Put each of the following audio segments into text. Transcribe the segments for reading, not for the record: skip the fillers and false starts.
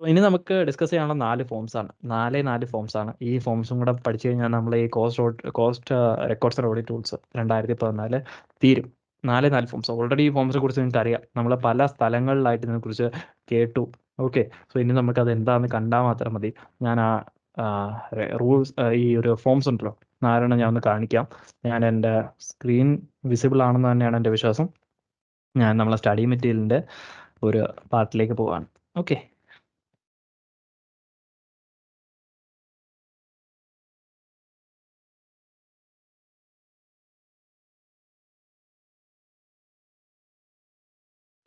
ഇനി നമുക്ക് ഡിസ്കസ് ചെയ്യാനുള്ള 4 ഫോംസാണ്. 4 ഫോംസാണ്. ഈ ഫോംസും കൂടെ പഠിച്ചു കഴിഞ്ഞാൽ നമ്മൾ ഈ cost records and audit tools 2014 തീരും. 4 ഫോംസ്. ഓൾറെഡി ഈ ഫോംസിനെ കുറിച്ച് നിങ്ങൾക്ക് അറിയാം. നമ്മൾ പല സ്ഥലങ്ങളിലായിട്ട് ഇതിനെക്കുറിച്ച് കേട്ടു. ഓക്കെ, സോ ഇനി നമുക്കത് എന്താണെന്ന് കണ്ടാൽ മാത്രം മതി. ഞാൻ ആ റൂൾസ്, ഈ ഒരു ഫോംസ് ഉണ്ടല്ലോ, 4 ഞാൻ ഒന്ന് കാണിക്കാം. ഞാൻ എൻ്റെ സ്ക്രീൻ വിസിബിൾ ആണെന്ന് തന്നെയാണ് എൻ്റെ വിശ്വാസം. ഞാൻ നമ്മളെ സ്റ്റഡി മെറ്റീരിയലിൻ്റെ ഒരു പാർട്ടിലേക്ക് പോവാണ്. ഓക്കെ,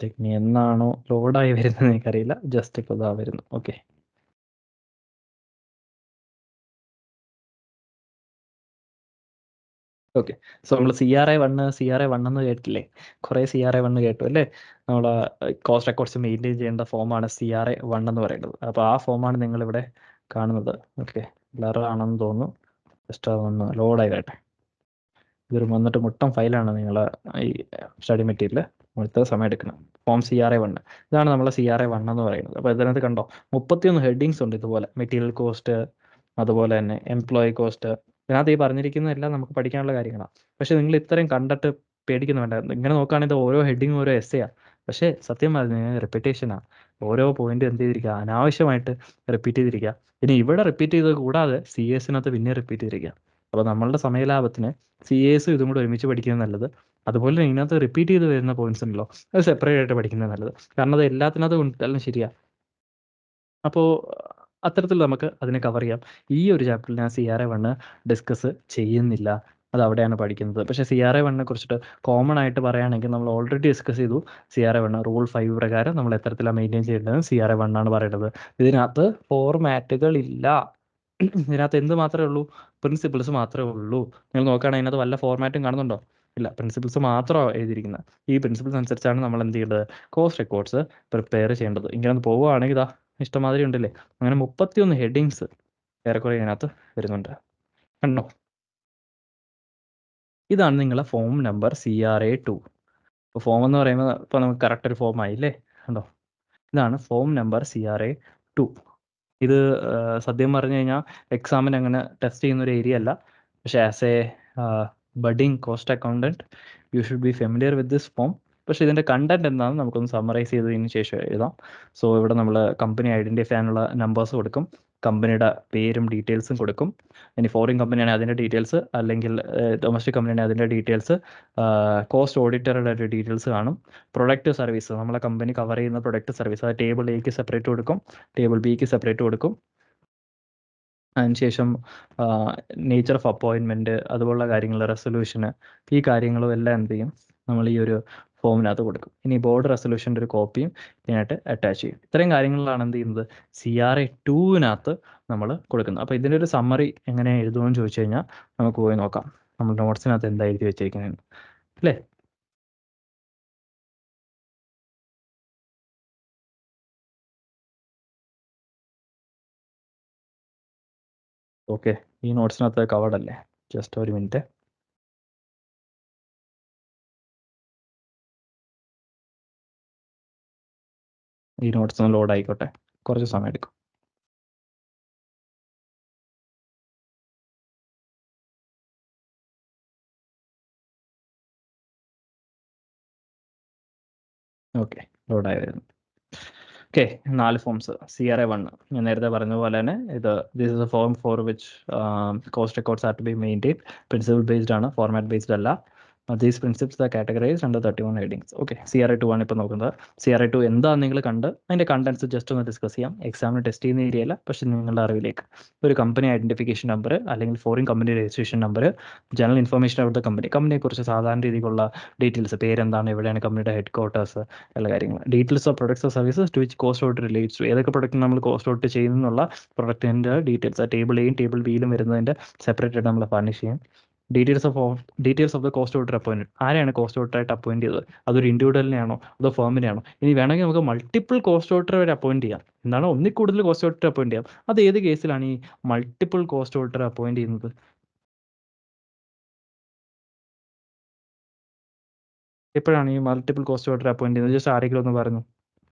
ഇനി എന്നാണോ ലോഡായി വരുന്നത് എനിക്കറിയില്ല. ജസ്റ്റ് ഇപ്പോൾ ഇതാ വരുന്നു. Okay, okay. സോ നമ്മൾ CRA 1 എന്ന് കേട്ടില്ലേ? കുറേ CRA 1 കേട്ടു അല്ലേ? നമ്മൾ കോസ്റ്റ് റെക്കോർഡ്സ് മെയിൻറ്റെയിൻ ചെയ്യേണ്ട ഫോമാണ് CRA 1 എന്ന് പറയുന്നത്. അപ്പോൾ ആ ഫോമാണ് നിങ്ങളിവിടെ കാണുന്നത്. ഓക്കെ, ബ്ലർ ആണെന്ന് തോന്നുന്നു. ജസ്റ്റ് അതൊന്ന് ലോഡായി വരട്ടെ. ഇതൊരു വന്നിട്ട് മുട്ടം ഫയലാണ് നിങ്ങൾ ഈ സ്റ്റഡി മെറ്റീരിയൽ. ഇത്ര സമയം എടുക്കണം. ഫോം CRA 1, ഇതാണ് നമ്മളെ CRA 1 എന്ന് പറയുന്നത്. അപ്പോൾ ഇതിനകത്ത് കണ്ടോ 31 ഹെഡിങ്സ് ഉണ്ട് ഇതുപോലെ. മെറ്റീരിയൽ കോസ്റ്റ്, അതുപോലെ തന്നെ എംപ്ലോയി കോസ്റ്റ്. ഇതിനകത്ത് ഈ പറഞ്ഞിരിക്കുന്നതെല്ലാം നമുക്ക് പഠിക്കാനുള്ള കാര്യങ്ങളാണ്. പക്ഷേ നിങ്ങൾ ഇത്രയും കണ്ടിട്ട് പേടിക്കുന്നു വേണ്ട. ഇങ്ങനെ നോക്കുകയാണെങ്കിൽ ഓരോ ഹെഡിങ് ഓരോ എസ്സെയാണ്. പക്ഷേ സത്യം പറഞ്ഞാൽ റിപ്പീറ്റേഷനാണ്. ഓരോ പോയിന്റ് എന്ത് ചെയ്തിരിക്കുക, അനാവശ്യമായിട്ട് റിപ്പീറ്റ് ചെയ്തിരിക്കുക. ഇനി ഇവിടെ റിപ്പീറ്റ് ചെയ്തത് കൂടാതെ CS പിന്നെ റിപ്പീറ്റ് ചെയ്തിരിക്കുക. അപ്പോൾ നമ്മളുടെ സമയലാഭത്തിന് CS ഇതും കൂടെ ഒരുമിച്ച് പഠിക്കുന്നത് നല്ലത്. അതുപോലെ തന്നെ ഇതിനകത്ത് റിപ്പീറ്റ് ചെയ്ത് വരുന്ന പോയിന്റ്സ് ഉണ്ടല്ലോ, അത് സെപ്പറേറ്റ് ആയിട്ട് പഠിക്കുന്നത് നല്ലത്. കാരണം അത് എല്ലാത്തിനകത്തും ഉണ്ടെല്ലാം ശരിയാണ്. അപ്പോൾ അത്തരത്തിൽ നമുക്ക് അതിനെ കവർ ചെയ്യാം. ഈ ഒരു ചാപ്റ്ററിൽ ഞാൻ CRA 1 ഡിസ്കസ് ചെയ്യുന്നില്ല. അത് അവിടെയാണ് പഠിക്കുന്നത്. പക്ഷേ CRA 1 കുറിച്ചിട്ട് കോമൺ ആയിട്ട് പറയുകയാണെങ്കിൽ നമ്മൾ ഓൾറെഡി ഡിസ്കസ് ചെയ്തു. CRA 1 റൂൾ 5 പ്രകാരം നമ്മൾ എത്തരത്തിലാണ് മെയിൻറ്റെയിൻ ചെയ്യേണ്ടത് CRA 1 ആണ് പറയുന്നത്. ഇതിനകത്ത് ഫോർമാറ്റുകൾ ഇല്ല. ഇതിനകത്ത് എന്ത് മാത്രമേ ഉള്ളൂ? പ്രിൻസിപ്പിൾസ് മാത്രമേ ഉള്ളൂ. നിങ്ങൾ നോക്കുകയാണെങ്കിൽ അതിനകത്ത് വല്ല ഫോർമാറ്റും കാണുന്നുണ്ടോ? ഇല്ല, പ്രിൻസിപ്പിൾസ് മാത്രമാണ് എഴുതിയിരിക്കുന്നത്. ഈ പ്രിൻസിപ്പിൾസ് അനുസരിച്ചാണ് നമ്മൾ എന്ത് ചെയ്യേണ്ടത്? കോസ്റ്റ് റെക്കോർഡ്സ് പ്രിപ്പയർ ചെയ്യേണ്ടത്. ഇങ്ങനെ ഒന്ന് പോവുകയാണെങ്കിൽ ഇതാ ഇഷ്ടമാതിരി ഉണ്ടല്ലേ. അങ്ങനെ 31 ഹെഡിങ്സ് ഏറെക്കുറെ ഇതിനകത്ത് വരുന്നുണ്ട്. കണ്ടോ? ഇതാണ് നിങ്ങളെ ഫോം നമ്പർ CRA 2. ഇപ്പോൾ ഫോം എന്ന് പറയുമ്പോൾ ഇപ്പോൾ നമുക്ക് കറക്റ്റ് ഒരു ഫോം ആയില്ലേ? കണ്ടോ? ഇതാണ് ഫോം നമ്പർ CRA 2. ഇത് സത്യം പറഞ്ഞു കഴിഞ്ഞാൽ എക്സാമിന് അങ്ങനെ ടെസ്റ്റ് ചെയ്യുന്ന ഒരു ഏരിയ അല്ല. പക്ഷേ as A budding cost accountant you should be familiar with this form. പക്ഷേ ഇതിൻ്റെ കണ്ടന്റ് എന്താണെന്ന് നമുക്കൊന്ന് സമ്മറൈസ് ചെയ്തതിന് ശേഷം എഴുതാം. സോ ഇവിടെ നമ്മൾ കമ്പനി ഐഡൻറ്റിഫൈ ചെയ്യാനുള്ള നമ്പേഴ്സ് കൊടുക്കും, കമ്പനിയുടെ പേരും ഡീറ്റെയിൽസും കൊടുക്കും. ഇനി ഫോറിൻ കമ്പനിയാണെങ്കിൽ അതിൻ്റെ ഡീറ്റെയിൽസ്, അല്ലെങ്കിൽ ഡൊമസ്റ്റിക് കമ്പനിയാണെങ്കിൽ അതിൻ്റെ ഡീറ്റെയിൽസ്, കോസ്റ്റ് ഓഡിറ്ററുടെ ഡീറ്റെയിൽസ് കാണും. പ്രൊഡക്റ്റ് സർവീസ്, നമ്മളെ കമ്പനി കവർ ചെയ്യുന്ന പ്രൊഡക്റ്റ് സർവീസ്, അത് ടേബിൾ എക്ക് സെപ്പറേറ്റ് കൊടുക്കും, ടേബിൾ ബിക്ക് സെപ്പറേറ്റ് കൊടുക്കും. അതിനുശേഷം നേച്ചർ ഓഫ് അപ്പോയിൻമെൻറ്റ്, അതുപോലുള്ള കാര്യങ്ങൾ, റെസൊല്യൂഷന്, ഈ കാര്യങ്ങളും എല്ലാം എന്ത് ചെയ്യും, നമ്മൾ ഈ ഒരു ഫോമിനകത്ത് കൊടുക്കും. ഇനി ബോർഡ് റെസൊല്യൂഷൻ്റെ ഒരു കോപ്പിയും ഇതിനായിട്ട് അറ്റാച്ച് ചെയ്യും. ഇത്രയും കാര്യങ്ങളിലാണ് എന്ത് ചെയ്യുന്നത്, CRA 2 നമ്മൾ കൊടുക്കുന്നത്. അപ്പോൾ ഇതിൻ്റെ ഒരു സമ്മറി എങ്ങനെ എഴുതുമെന്ന് ചോദിച്ചു കഴിഞ്ഞാൽ നമുക്ക് പോയി നോക്കാം നമ്മൾ നോട്ട്സിനകത്ത് എന്താ എഴുതി വെച്ചിരിക്കുന്നതെന്ന്, അല്ലേ? ഓക്കെ, ഈ നോട്ട്സിനകത്ത് കവേർഡ് അല്ലേ? ജസ്റ്റ് ഒരു മിനിറ്റ്. ഈ നോട്ട്സ് ഒന്ന് ലോഡ് ആയിക്കോട്ടെ, കുറച്ച് സമയം എടുക്കും. ഓക്കെ, ലോഡായി വരുന്നു. Okay, 4 forms CRA 1. ഞാൻ നേരത്തെ പറഞ്ഞ പോലെ തന്നെ this is a form for which cost records are to be maintain. Principle based ആണ്, ഫോർമാറ്റ് ബേസ്ഡ് അല്ല. These principles are categorised under 31 headings. Okay, CRA 2 ആണ് ഇപ്പോൾ നോക്കുന്നത്. CRA 2 എന്താണെന്ന് നിങ്ങൾ കണ്ട് അതിൻ്റെ കണ്ടന്റ്സ് ജസ്റ്റ് ഒന്ന് ഡിസ്കസ് ചെയ്യാം. എക്സാമിന് ടെസ്റ്റ് ചെയ്യുന്ന ഏരിയ അല്ല, പക്ഷേ നിങ്ങളുടെ അറിവിലേക്ക് ഒരു കമ്പനി ഐഡന്റിഫിക്കേഷൻ നമ്പർ, അല്ലെങ്കിൽ foreign company registration number, general information അവിടുത്തെ കമ്പനിയെക്കുറിച്ച് സാധാരണ രീതിയിലുള്ള ഡീറ്റെയിൽസ്, പേരെന്താണ്, എവിടെയാണ് കമ്പനിയുടെ ഹെഡ് ക്വാർട്ടേഴ്സ്, എല്ലാ കാര്യങ്ങളും, details of products of services to which cost audit relates to, ഏതൊക്കെ പ്രൊഡക്റ്റ് നമ്മൾ കോസ്റ്റ് ഔട്ട് ചെയ്യുന്നുള്ള പ്രൊഡക്റ്റിൻ്റെ ഡീറ്റെയിൽസ് ടേബിൾ എയും ടേബിൾ ബിയിലും വരുന്നതിൻ്റെ സെപ്പറേറ്റ് ആയിട്ട് നമ്മൾ ഫർണിഷ് ചെയ്യും. Details of the cost auditor appoint, ആരെയാണ് കോസ്റ്റ് ഔട്ടറായിട്ട് അപ്പോയിൻറ്റ് ചെയ്തത്, അതൊരു ഇൻഡിവിജ്വലിനെയാണോ അതോ ഫേമിനെയാണോ? ഇനി വേണമെങ്കിൽ നമുക്ക് മൾട്ടിപ്പിൾ കോസ്റ്റ് ഔട്ടർ വരെ അപ്പോയിൻറ്റ് ചെയ്യാം. എന്താണ്, ഒന്നിൽ കൂടുതൽ കോസ്റ്റ് ഔട്ടർ അപ്പോയിൻറ്റ് ചെയ്യാം. അത് ഏത് കേസിലാണ് ഈ മൾട്ടിപ്പിൾ കോസ്റ്റ് ഔട്ടർ അപ്പോയിൻറ്റ് ചെയ്യുന്നത്? എപ്പോഴാണ് ഈ മൾട്ടിപ്പിൾ കോസ്റ്റ് ഔട്ടർ അപ്പോയിൻറ്റ് ചെയ്യുന്നത്? ജസ്റ്റ് ആരെങ്കിലും ഒന്ന് പറഞ്ഞു.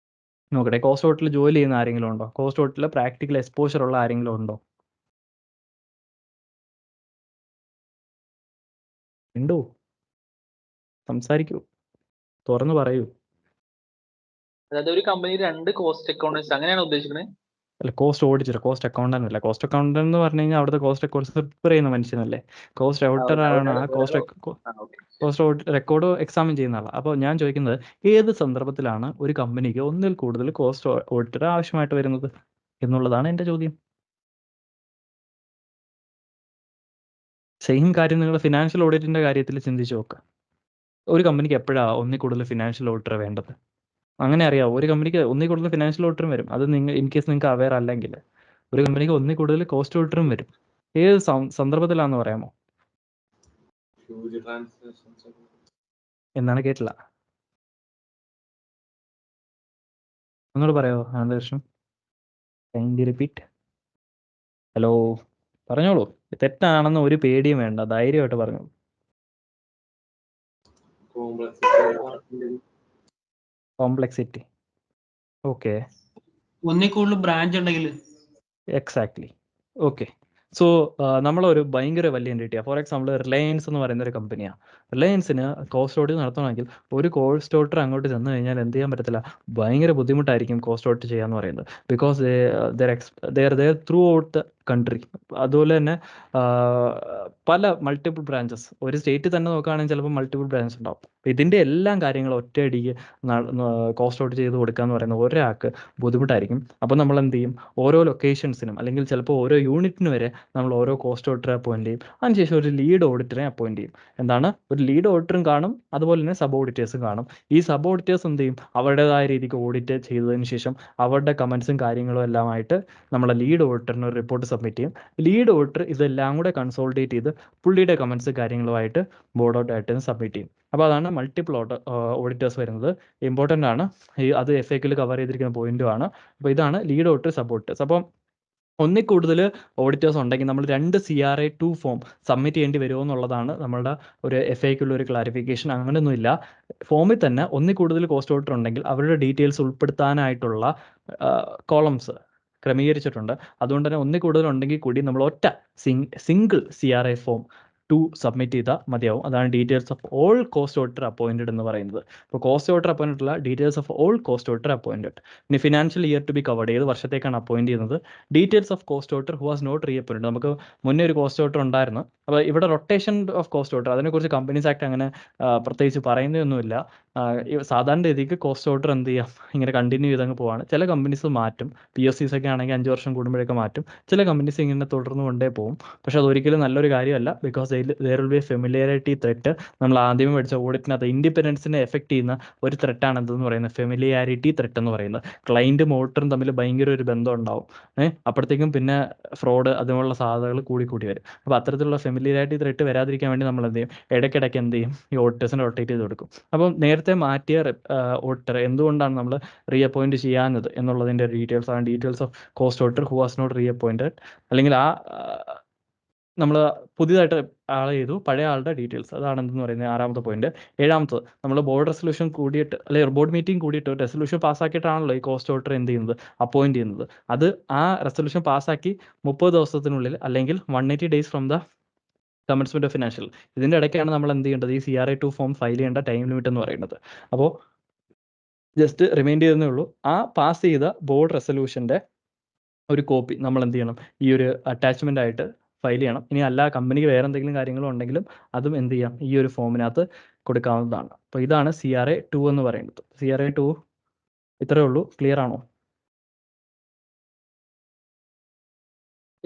നോക്കട്ടെ, കോസ്റ്റ് ഓഡിറ്റിൽ ജോലി ചെയ്യുന്ന ആരെങ്കിലും ഉണ്ടോ? കോസ്റ്റ് ഓഡിറ്റിൽ പ്രാക്ടിക്കൽ എക്സ്പോഷർ ഉള്ള ആരെങ്കിലും ഉണ്ടോ? ഉണ്ടോ? സംസാരിക്കൂ, തുറന്നു പറയൂ. അതായത് ഒരു കമ്പനി 2 കോസ്റ്റ് അക്കൗണ്ടൻസ് അങ്ങനെയാണ് ഉദ്ദേശിക്കുന്നത്? അല്ല, കോസ്റ്റ് ഓഡിറ്റർ, കോസ്റ്റ് അക്കൗണ്ടന്റ് അല്ല. കോസ്റ്റ് അക്കൗണ്ടന്റ് എന്ന് പറഞ്ഞു കഴിഞ്ഞാൽ അവിടുത്തെ കോസ്റ്റ് അക്കൗണ്ട്സ് പ്രിപ്പയർ ചെയ്യുന്ന മനുഷ്യനല്ലേ. കോസ്റ്റ് ഓഡിറ്റർ ആണ് ആ കോസ്റ്റ് റെക്കോർഡ് എക്സാമിൻ ചെയ്യുന്ന ആളാണ്. അപ്പോൾ ഞാൻ ചോദിക്കുന്നത്, ഏത് സന്ദർഭത്തിലാണ് ഒരു കമ്പനിക്ക് ഒന്നിൽ കൂടുതൽ കോസ്റ്റ് ഓഡിറ്റർ ആവശ്യമായിട്ട് വരുന്നത് എന്നുള്ളതാണ് എൻ്റെ ചോദ്യം. സെയിം കാര്യം നിങ്ങൾ ഫിനാൻഷ്യൽ ഓഡിറ്റിന്റെ കാര്യത്തിൽ ചിന്തിച്ചു നോക്കുക. ഒരു കമ്പനിക്ക് എപ്പോഴാണ് ഒന്നിൽ കൂടുതൽ ഫിനാൻഷ്യൽ ഓഡിറ്റർ വേണ്ടത്? അങ്ങനെ അറിയാമോ? ഒരു കമ്പനിക്ക് ഒന്നിൽ കൂടുതൽ ഫിനാൻഷ്യൽ ഓഡിറ്ററും വരും. അത് നിങ്ങൾ ഇൻ കേസ് നിങ്ങൾക്ക് അവെയർ അല്ലെങ്കിൽ ഒരു കമ്പനിക്ക് ഒന്നിൽ കൂടുതൽ കോസ്റ്റ് ഓഡിറ്ററും വരും. ഏത് സന്ദർഭത്തിലാണെന്ന് പറയാമോ? എന്നാണ് കേട്ടില്ല, ഒന്നുകൂടെ പറയാമോ ആനന്ദകൃഷ്ണൻ? Kindly repeat. ഹലോ, പറഞ്ഞോളൂ. തെറ്റാണെന്ന് ഒരു പേടിയും വേണ്ട, ധൈര്യമായിട്ട് പറഞ്ഞോളൂ. കോംപ്ലക്സിറ്റി. ഓക്കെ, ഒന്നിൽ കൂടുതൽ ബ്രാഞ്ച് ഉണ്ടെങ്കിൽ. എക്സാക്ട്ലി. ഓക്കെ, സോ നമ്മളൊരു ഭയങ്കര വലിയ എൻറ്റിറ്റിയാണ്. ഫോർ എക്സാമ്പിൾ റിലയൻസ് എന്ന് പറയുന്ന ഒരു കമ്പനിയാണ്. റിലയൻസിന് കോസ്റ്റ് ഓഡിറ്റ് നടത്തണമെങ്കിൽ ഒരു കോസ്റ്റ് ഓഡിറ്റർ അങ്ങോട്ട് ചെന്ന് കഴിഞ്ഞാൽ എന്ത് ചെയ്യാൻ പറ്റത്തില്ല, ഭയങ്കര ബുദ്ധിമുട്ടായിരിക്കും കോസ്റ്റ് ഓഡിറ്റ് ചെയ്യാന്ന് പറയുന്നത്. Because there through out the country. അതുപോലെ തന്നെ പല മൾട്ടിപ്പിൾ ബ്രാഞ്ചസ്, ഒരു സ്റ്റേറ്റിൽ തന്നെ നോക്കുകയാണെങ്കിൽ ചിലപ്പോൾ മൾട്ടിപ്പിൾ ബ്രാഞ്ചസ് ഉണ്ടാവും. ഇതിൻ്റെ എല്ലാം കാര്യങ്ങൾ ഒറ്റയടിക്ക് കോസ്റ്റ് ഔട്ട് ചെയ്ത് കൊടുക്കുക എന്ന് പറയുന്നത് ഒരാൾക്ക് ബുദ്ധിമുട്ടായിരിക്കും. അപ്പോൾ നമ്മൾ എന്ത് ചെയ്യും, ഓരോ ലൊക്കേഷൻസിനും അല്ലെങ്കിൽ ചിലപ്പോൾ ഓരോ യൂണിറ്റിന് വരെ നമ്മൾ ഓരോ കോസ്റ്റ് ഓഡിറ്ററെ അപ്പോയിൻറ്റ് ചെയ്യും. അതിനുശേഷം ഒരു ലീഡ് ഓഡിറ്ററെ അപ്പോയിൻറ്റ് ചെയ്യും. എന്താണ്, ഒരു ലീഡ് ഓഡിറ്ററും കാണും, അതുപോലെ തന്നെ സബ് ഓഡിറ്റേഴ്സും കാണും. ഈ സബ് ഓഡിറ്റേഴ്സ് എന്ത് ചെയ്യും, അവരുടേതായ രീതിക്ക് ഓഡിറ്റ് ചെയ്തതിന് ശേഷം അവരുടെ കമൻസും കാര്യങ്ങളും എല്ലാമായിട്ട് നമ്മളെ ലീഡ് ഓഡിറ്ററിന് ഒരു റിപ്പോർട്ട് സബ്മിറ്റ് ചെയ്യും. ലീഡ് ഓഡിറ്റർ ഇതെല്ലാം കൂടെ കൺസോൾട്ടേറ്റ് ചെയ്ത് പുള്ളിയുടെ കമൻസ് കാര്യങ്ങളുമായിട്ട് ബോർഡ് ഓഫ് ഡയറക്ടേഴ്സിന് സബ്മിറ്റ് ചെയ്യും. അപ്പോൾ അതാണ് മൾട്ടിപ്പിൾ ഓഡിറ്റേഴ്സ് വരുന്നത്. ഇമ്പോർട്ടൻ്റ് ആണ്, അത് FAQയിൽ കവർ ചെയ്തിരിക്കുന്ന പോയിന്റുമാണ്. അപ്പോൾ ഇതാണ് ലീഡ് ഓഡിറ്റർ, സബ് ഓഡിറ്റേഴ്സ്. അപ്പം ഒന്നിൽ കൂടുതൽ ഓഡിറ്റേഴ്സ് ഉണ്ടെങ്കിൽ നമ്മൾ 2 CRA2 ഫോം സബ്മിറ്റ് ചെയ്യേണ്ടി വരുമോ എന്നുള്ളതാണ് നമ്മളുടെ ഒരു FAQലുള്ള ഒരു ക്ലാരിഫിക്കേഷൻ. അങ്ങനെയൊന്നുമില്ല. ഫോമിൽ തന്നെ ഒന്നിൽ കൂടുതൽ കോസ്റ്റ് ഓഡിറ്റർ ഉണ്ടെങ്കിൽ അവരുടെ ഡീറ്റെയിൽസ് ഉൾപ്പെടുത്താനായിട്ടുള്ള കോളംസ് ക്രമീകരിച്ചിട്ടുണ്ട്. അതുകൊണ്ട് തന്നെ ഒന്നിൽ കൂടുതൽ ഉണ്ടെങ്കിൽ കൂടി നമ്മൾ ഒറ്റ സിംഗിൾ CRA ഫോം 2 സബ്മിറ്റ് ചെയ്താൽ മതിയാവും. അതാണ് details of all cost auditor appointed എന്ന് പറയുന്നത്. ഇപ്പോൾ കോസ്റ്റ് ഓഡിറ്റർ അപ്പോയിൻറ്റഡ് ഉള്ള details of all cost auditor appointed. ഇനി financial year to be covered, ഏത് വർഷത്തേക്കാണ് അപ്പോയിൻറ്റ് ചെയ്യുന്നത്. Details of cost auditor who has not reappointed. നമുക്ക് മുന്നേ ഒരു കോസ്റ്റ് ഓഡിറ്റർ ഉണ്ടായിരുന്നു. അപ്പോൾ ഇവിടെ റൊട്ടേഷൻ ഓഫ് കോസ്റ്റ് ഓഡിറ്റർ, അതിനെക്കുറിച്ച് കമ്പനീസ് ആക്ട് അങ്ങനെ പ്രത്യേകിച്ച് പറയുന്നതൊന്നുമില്ല. സാധാരണ രീതിക്ക് കോസ്റ്റ് ഓഡിറ്റർ എന്ത് ചെയ്യാം, ഇങ്ങനെ കണ്ടിന്യൂ ചെയ്തങ്ങ് പോവാണ്. ചില കമ്പനീസ് മാറ്റും, PSCs ഒക്കെ ആണെങ്കിൽ 5 വർഷം കൂടുമ്പോഴൊക്കെ മാറ്റും. ചില കമ്പനീസ് ഇങ്ങനെ തുടർന്ന് കൊണ്ടേ പോകും. പക്ഷെ അതൊരിക്കലും നല്ലൊരു കാര്യമല്ല. Because there will be a familiarity threat. നമ്മൾ ആദ്യമേ പഠിച്ച ഓഡിറ്റിനകത്ത് ഇൻഡിപെൻഡൻസിനെ എഫക്ട് ചെയ്യുന്ന ഒരു ത്രെറ്റാണ് എന്തെന്ന് പറയുന്നത്, ഫെമിലിയാരിറ്റി ത്രെറ്റ് എന്ന് പറയുന്നത്. ക്ലൈൻറ്റും ഓഡിറ്ററും തമ്മിൽ ഭയങ്കര ഒരു ബന്ധം ഉണ്ടാവും. അപ്പോഴത്തേക്കും പിന്നെ ഫ്രോഡ് അതുപോലുള്ള സാധ്യതകൾ കൂടി വരും. അപ്പോൾ അത്തരത്തിലുള്ള ഫെമിലിയാരിറ്റി ത്രെറ്റ് വരാതിരിക്കാൻ വേണ്ടി നമ്മൾ എന്ത് ചെയ്യും, ഇടയ്ക്കിടയ്ക്ക് എന്ത് ചെയ്യും, ഈ ഓഡിറ്റേഴ്സിനെ റൊട്ടേറ്റ് ചെയ്ത് കൊടുക്കും. അപ്പം നേരത്തെ മാറ്റിയ ഓഡിറ്റർ എന്തുകൊണ്ടാണ് നമ്മൾ റീഅപ്പോയിൻറ്റ് ചെയ്യാഞ്ഞത് എന്നുള്ളതിൻ്റെ ഡീറ്റെയിൽസ് ആണ് details of cost auditor who was not reappointed. അല്ലെങ്കിൽ നമ്മൾ പുതിയതായിട്ട് ആളെ ചെയ്തു, പഴയ ആളുടെ ഡീറ്റെയിൽസ്, അതാണ് എന്തെന്ന് പറയുന്നത് 6ാമത്തെ പോയിന്റ്. 7ാമത്തത്, നമ്മൾ ബോർഡ് റെസൊല്യൂഷൻ കൂടിയിട്ട് അല്ലെങ്കിൽ ബോർഡ് മീറ്റിംഗ് കൂടിയിട്ട് റെസൊല്യൂഷൻ പാസ്സാക്കിയിട്ടാണല്ലോ ഈ കോസ്റ്റ് ഓഡിറ്റർ എന്ത് ചെയ്യുന്നത്, അപ്പോയിൻറ്റ് ചെയ്യുന്നത്. അത് ആ റെസൊല്യൂഷൻ പാസ്സാക്കി 30 ദിവസത്തിനുള്ളിൽ അല്ലെങ്കിൽ 180 days from the commencement of financial, ഇതിൻ്റെ ഇടയ്ക്കാണ് നമ്മൾ എന്ത് ചെയ്യേണ്ടത്, ഈ CRA2 ഫോം ഫയൽ ചെയ്യേണ്ട ടൈം ലിമിറ്റ് എന്ന് പറയുന്നത്. അപ്പോൾ ജസ്റ്റ് റിമൈൻഡ് ചെയ്യുന്നേ ഉള്ളൂ, ആ പാസ് ചെയ്ത ബോർഡ് റെസൊല്യൂഷൻ്റെ ഒരു കോപ്പി നമ്മൾ എന്ത് ചെയ്യണം, ഈ ഒരു അറ്റാച്ച്മെൻ്റ് ആയിട്ട് ഫയൽ ചെയ്യണം. ഇനി അല്ല കമ്പനിക്ക് വേറെ എന്തെങ്കിലും കാര്യങ്ങളും ഉണ്ടെങ്കിലും അതും എന്ത് ചെയ്യാം, ഈ ഒരു ഫോമിനകത്ത് കൊടുക്കാവുന്നതാണ്. അപ്പോൾ ഇതാണ് CRA2 എന്ന് പറയുന്നത്. CRA2 ഇത്രയേ ഉള്ളൂ. ക്ലിയർ ആണോ?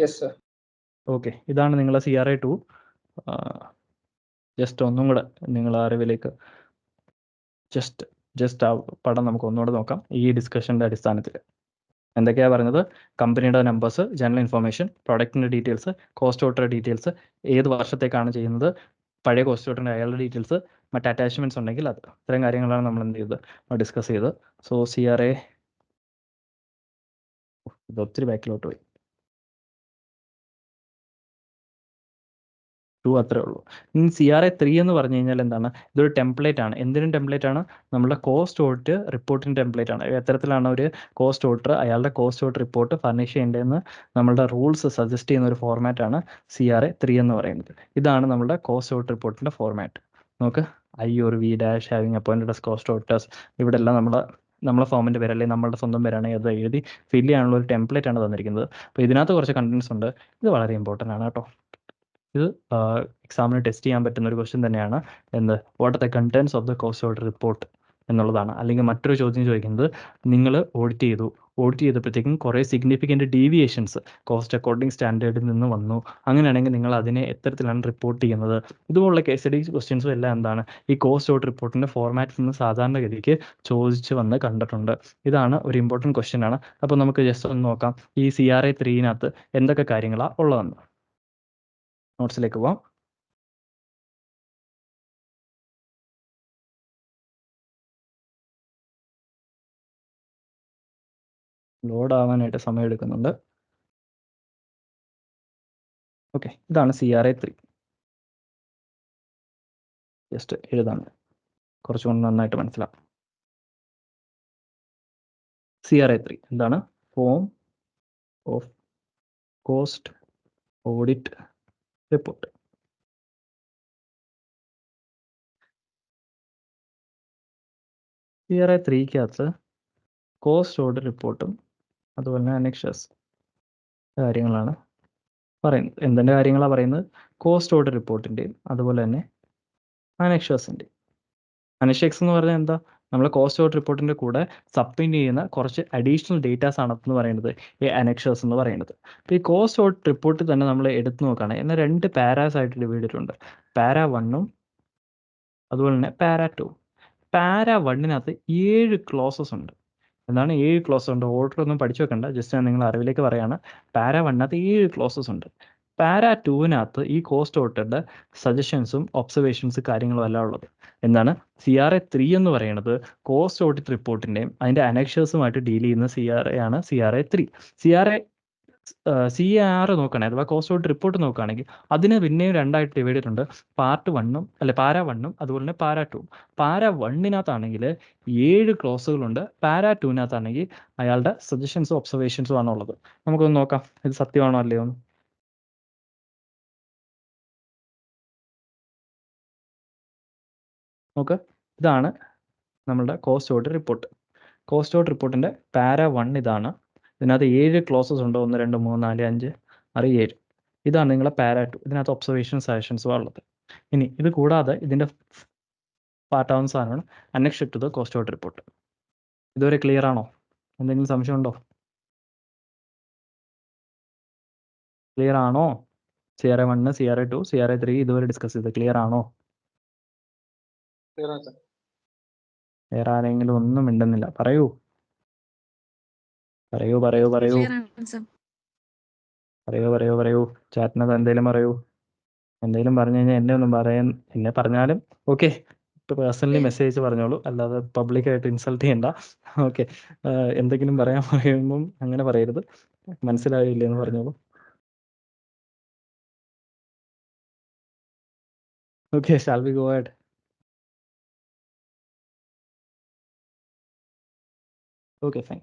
Yes sir. ഓക്കെ, ഇതാണ് നിങ്ങളെ CRA2. ജസ്റ്റ് ഒന്നും കൂടെ നിങ്ങളെ അറിവിലേക്ക് ജസ്റ്റ് ആ പടം നമുക്ക് ഒന്നുകൂടെ നോക്കാം. ഈ ഡിസ്കഷൻ്റെ അടിസ്ഥാനത്തിൽ എന്തൊക്കെയാണ് പറയുന്നത്, കമ്പനിയുടെ നമ്പേഴ്സ്, ജനറൽ ഇൻഫർമേഷൻ, പ്രൊഡക്റ്റിൻ്റെ ഡീറ്റെയിൽസ്, കോസ്റ്റ് ഓഡിറ്റർ ഡീറ്റെയിൽസ്, ഏത് വർഷത്തേക്കാണ് ചെയ്യുന്നത്, പഴയ കോസ്റ്റ് ഓഡിറ്ററിൻ്റെ അയാളുടെ ഡീറ്റെയിൽസ്, മറ്റ് അറ്റാച്ച്മെൻറ്റ്സ് ഉണ്ടെങ്കിൽ അത്, ഇത്രയും കാര്യങ്ങളാണ് നമ്മൾ എന്ത് ചെയ്തത്, ഡിസ്കസ് ചെയ്തത്. സോ CRA ഇത് ഒത്തിരി ബാക്കിലോട്ട് പോയി. 2 അത്രേ ഉള്ളൂ. ഇനി CRA3 എന്ന് പറഞ്ഞു കഴിഞ്ഞാൽ എന്താണ്? ഇതൊരു ടെംപ്ലേറ്റ് ആണ്. എന്തിനും ടെംപ്ലേറ്റ് ആണ്? നമ്മുടെ കോസ്റ്റ് ഓഡിറ്റ് റിപ്പോർട്ടിന് ടെംപ്ലേറ്റ് ആണ്. എത്തരത്തിലാണ് ഒരു കോസ്റ്റ് ഓഡിറ്റർ അയാളുടെ കോസ്റ്റ് ഓഡിറ്റ് റിപ്പോർട്ട് ഫർണിഷ് ചെയ്യേണ്ടതെന്ന് നമ്മളുടെ റൂൾസ് സജസ്റ്റ് ചെയ്യുന്ന ഒരു ഫോർമാറ്റാണ് CRA3 എന്ന് പറയുന്നത്. ഇതാണ് നമ്മുടെ കോസ്റ്റ് ഓഡിറ്റ് റിപ്പോർട്ടിൻ്റെ ഫോർമാറ്റ്. നമുക്ക് I/V- having appointed as cost auditors, ഇവിടെ എല്ലാം നമ്മളെ ഫോമിൻ്റെ പേര് അല്ലെങ്കിൽ നമ്മളുടെ സ്വന്തം പേരാണെങ്കിൽ അത് എഴുതി ഫില്ല് ചെയ്യാനുള്ള ഒരു ടെംപ്ലേറ്റ് ആണ് തന്നിരിക്കുന്നത്. അപ്പോൾ ഇതിനകത്ത് കുറച്ച് കണ്ടൻസ് ഉണ്ട്. ഇത് വളരെ ഇമ്പോർട്ടൻ്റ് ആണ് കേട്ടോ. ഇത് എക്സാമിന് ടെസ്റ്റ് ചെയ്യാൻ പറ്റുന്ന ഒരു ക്വസ്റ്റ്യൻ തന്നെയാണ്. What are the contents of the cost audit report എന്നുള്ളതാണ്. അല്ലെങ്കിൽ മറ്റൊരു ചോദ്യം ചോദിക്കുന്നത്, നിങ്ങൾ ഓഡിറ്റ് ചെയ്തപ്പോഴത്തേക്കും കുറേ സിഗ്നിഫിക്കൻറ്റ് ഡീവിയേഷൻസ് കോസ്റ്റ് അക്കൗണ്ടിങ് സ്റ്റാൻഡേർഡിൽ നിന്ന് വന്നു. അങ്ങനെയാണെങ്കിൽ നിങ്ങൾ അതിനെ എത്തരത്തിലാണ് റിപ്പോർട്ട് ചെയ്യുന്നത്? ഇതുപോലുള്ള കേസ് സ്റ്റഡി ക്വസ്റ്റ്യൻസും എല്ലാം എന്താണ് ഈ കോസ്റ്റ് ഓഡിറ്റ് റിപ്പോർട്ടിൻ്റെ ഫോർമാറ്റിൽ നിന്ന് സാധാരണഗതിക്ക് ചോദിച്ച് വന്ന് കണ്ടിട്ടുണ്ട്. ഇതാണ് ഒരു ഇമ്പോർട്ടൻറ്റ് ക്വസ്റ്റ്യൻ ആണ്. അപ്പോൾ നമുക്ക് ജസ്റ്റ് ഒന്ന് നോക്കാം ഈ CRA3 എന്തൊക്കെ കാര്യങ്ങളാണ് ഉള്ളതെന്ന്. നോട്ട്സിലേക്ക് പോവാം. ലോഡ് ആവാനായിട്ട് സമയം എടുക്കുന്നുണ്ട്. ഓക്കെ, ഇതാണ് CRA3. ജസ്റ്റ് എഴുതാണ്, കുറച്ചുകൂടി നന്നായിട്ട് മനസ്സിലാവും. CRA3 എന്താണ്? Form of cost audit report. CRA3 cost audit റിപ്പോർട്ടും അതുപോലെ തന്നെ അനക്ഷേഴ്സ് കാര്യങ്ങളാണ് പറയുന്നത്. എന്തിൻ്റെ കാര്യങ്ങളാണ് പറയുന്നത്? കോസ്റ്റ് ഓഡിറ്റ് റിപ്പോർട്ടിൻ്റെയും അതുപോലെ തന്നെ അനക്ഷേഴ്സിൻ്റെയും. അനക്ഷേഴ്സ് എന്ന് പറഞ്ഞാൽ എന്താ? നമ്മൾ കോസ്റ്റ് ഓഡിറ്റ് റിപ്പോർട്ടിൻ്റെ കൂടെ സബ്മിറ്റ് ചെയ്യുന്ന കുറച്ച് അഡീഷണൽ ഡേറ്റാസ് ആണെന്ന് പറയുന്നത് ഈ അനക്ഷേഴ്സ് എന്ന് പറയുന്നത്. അപ്പോൾ ഈ കോസ്റ്റ് ഓഡിറ്റ് റിപ്പോർട്ടിൽ തന്നെ നമ്മൾ എടുത്തു നോക്കുകയാണെങ്കിൽ എന്നാൽ 2 പാരാസ് ആയിട്ട് ഡിവൈഡ് ചെയ്തിട്ടുണ്ട്. പാര 1 അതുപോലെ തന്നെ പാര 2. പാര 1 7 ക്ലോസസ് ഉണ്ട്. എന്താണ് 7 ക്ലോസസ് ഉണ്ട്? ഓർഡർ ഒന്നും പഠിച്ചു വെക്കണ്ട, ജസ്റ്റ് ഞാൻ നിങ്ങൾ അറിവിലേക്ക് പറയാണ്. പാര 1 7 ക്ലോസസ് ഉണ്ട്. പാര 2 ഈ കോസ്റ്റ് ഓഡിറ്ററുടെ സജഷൻസും ഒബ്സർവേഷൻസ് കാര്യങ്ങളും എല്ലാം ഉള്ളത്. എന്താണ്? CRA3 എന്ന് പറയുന്നത് കോസ്റ്റ് ഓഡിറ്റ് റിപ്പോർട്ടിൻ്റെയും അതിൻ്റെ അനക്ഷേഴ്സുമായിട്ട് ഡീൽ ചെയ്യുന്ന ആണ് CRA3. CAR നോക്കുകയാണെങ്കിൽ അഥവാ കോസ്റ്റ് ഓഡിറ്റ് റിപ്പോർട്ട് നോക്കുകയാണെങ്കിൽ അതിന് പിന്നെയും 2ആയിട്ട് ഡിവൈഡ് ചെയ്തിട്ടുണ്ട്. പാർട്ട് 1 പാര 1 അതുപോലെ തന്നെ പാര 2. പാര 1 7 ക്ലോസുകളുണ്ട്. പാര 2 അയാളുടെ സജഷൻസും ഒബ്സർവേഷൻസും ആണുള്ളത്. നമുക്കൊന്ന് നോക്കാം ഇത് സത്യമാണോ അല്ലയോ എന്ന്. നോക്ക്, ഇതാണ് നമ്മളുടെ cost audit report. Cost audit റിപ്പോർട്ടിൻ്റെ പാര 1 ഇതാണ്. ഇതിനകത്ത് 7 ക്ലോസസ് ഉണ്ട്. 1 2 3 4 5 6 7. ഇതാണ് നിങ്ങളെ പാര 2. ഇതിനകത്ത് ഒബ്സർവേഷൻ സജഷൻസും ഉള്ളത്. ഇനി ഇത് കൂടാതെ ഇതിൻ്റെ പാർട്ടാവുന്ന സാധനമാണ് annexure to the cost audit report. ഇതുവരെ ക്ലിയർ ആണോ? എന്തെങ്കിലും സംശയം ഉണ്ടോ? ക്ലിയർ ആണോ? CRA1 CRA2 CRA3 ഇതുവരെ ഡിസ്കസ് ചെയ്ത് ക്ലിയർ ആണോ? വേറെ ആരെങ്കിലും ഒന്നും മിണ്ടുന്നില്ല. പറയൂ. ചാറ്റിനകത്ത് എന്തെങ്കിലും പറയൂ. എന്തെങ്കിലും പറഞ്ഞു കഴിഞ്ഞാൽ എന്നെ പറഞ്ഞാലും ഓക്കെ, ഇപ്പോൾ പേഴ്സണലി മെസ്സേജ് പറഞ്ഞോളൂ, അല്ലാതെ പബ്ലിക്കായിട്ട് ഇൻസൾട്ട് ചെയ്യണ്ട. ഓക്കെ, എന്തെങ്കിലും പറയുമ്പം അങ്ങനെ പറയരുത്. മനസ്സിലായില്ലേ എന്ന് പറഞ്ഞോളൂ. Okay, shall we go ahead? Okay, fine.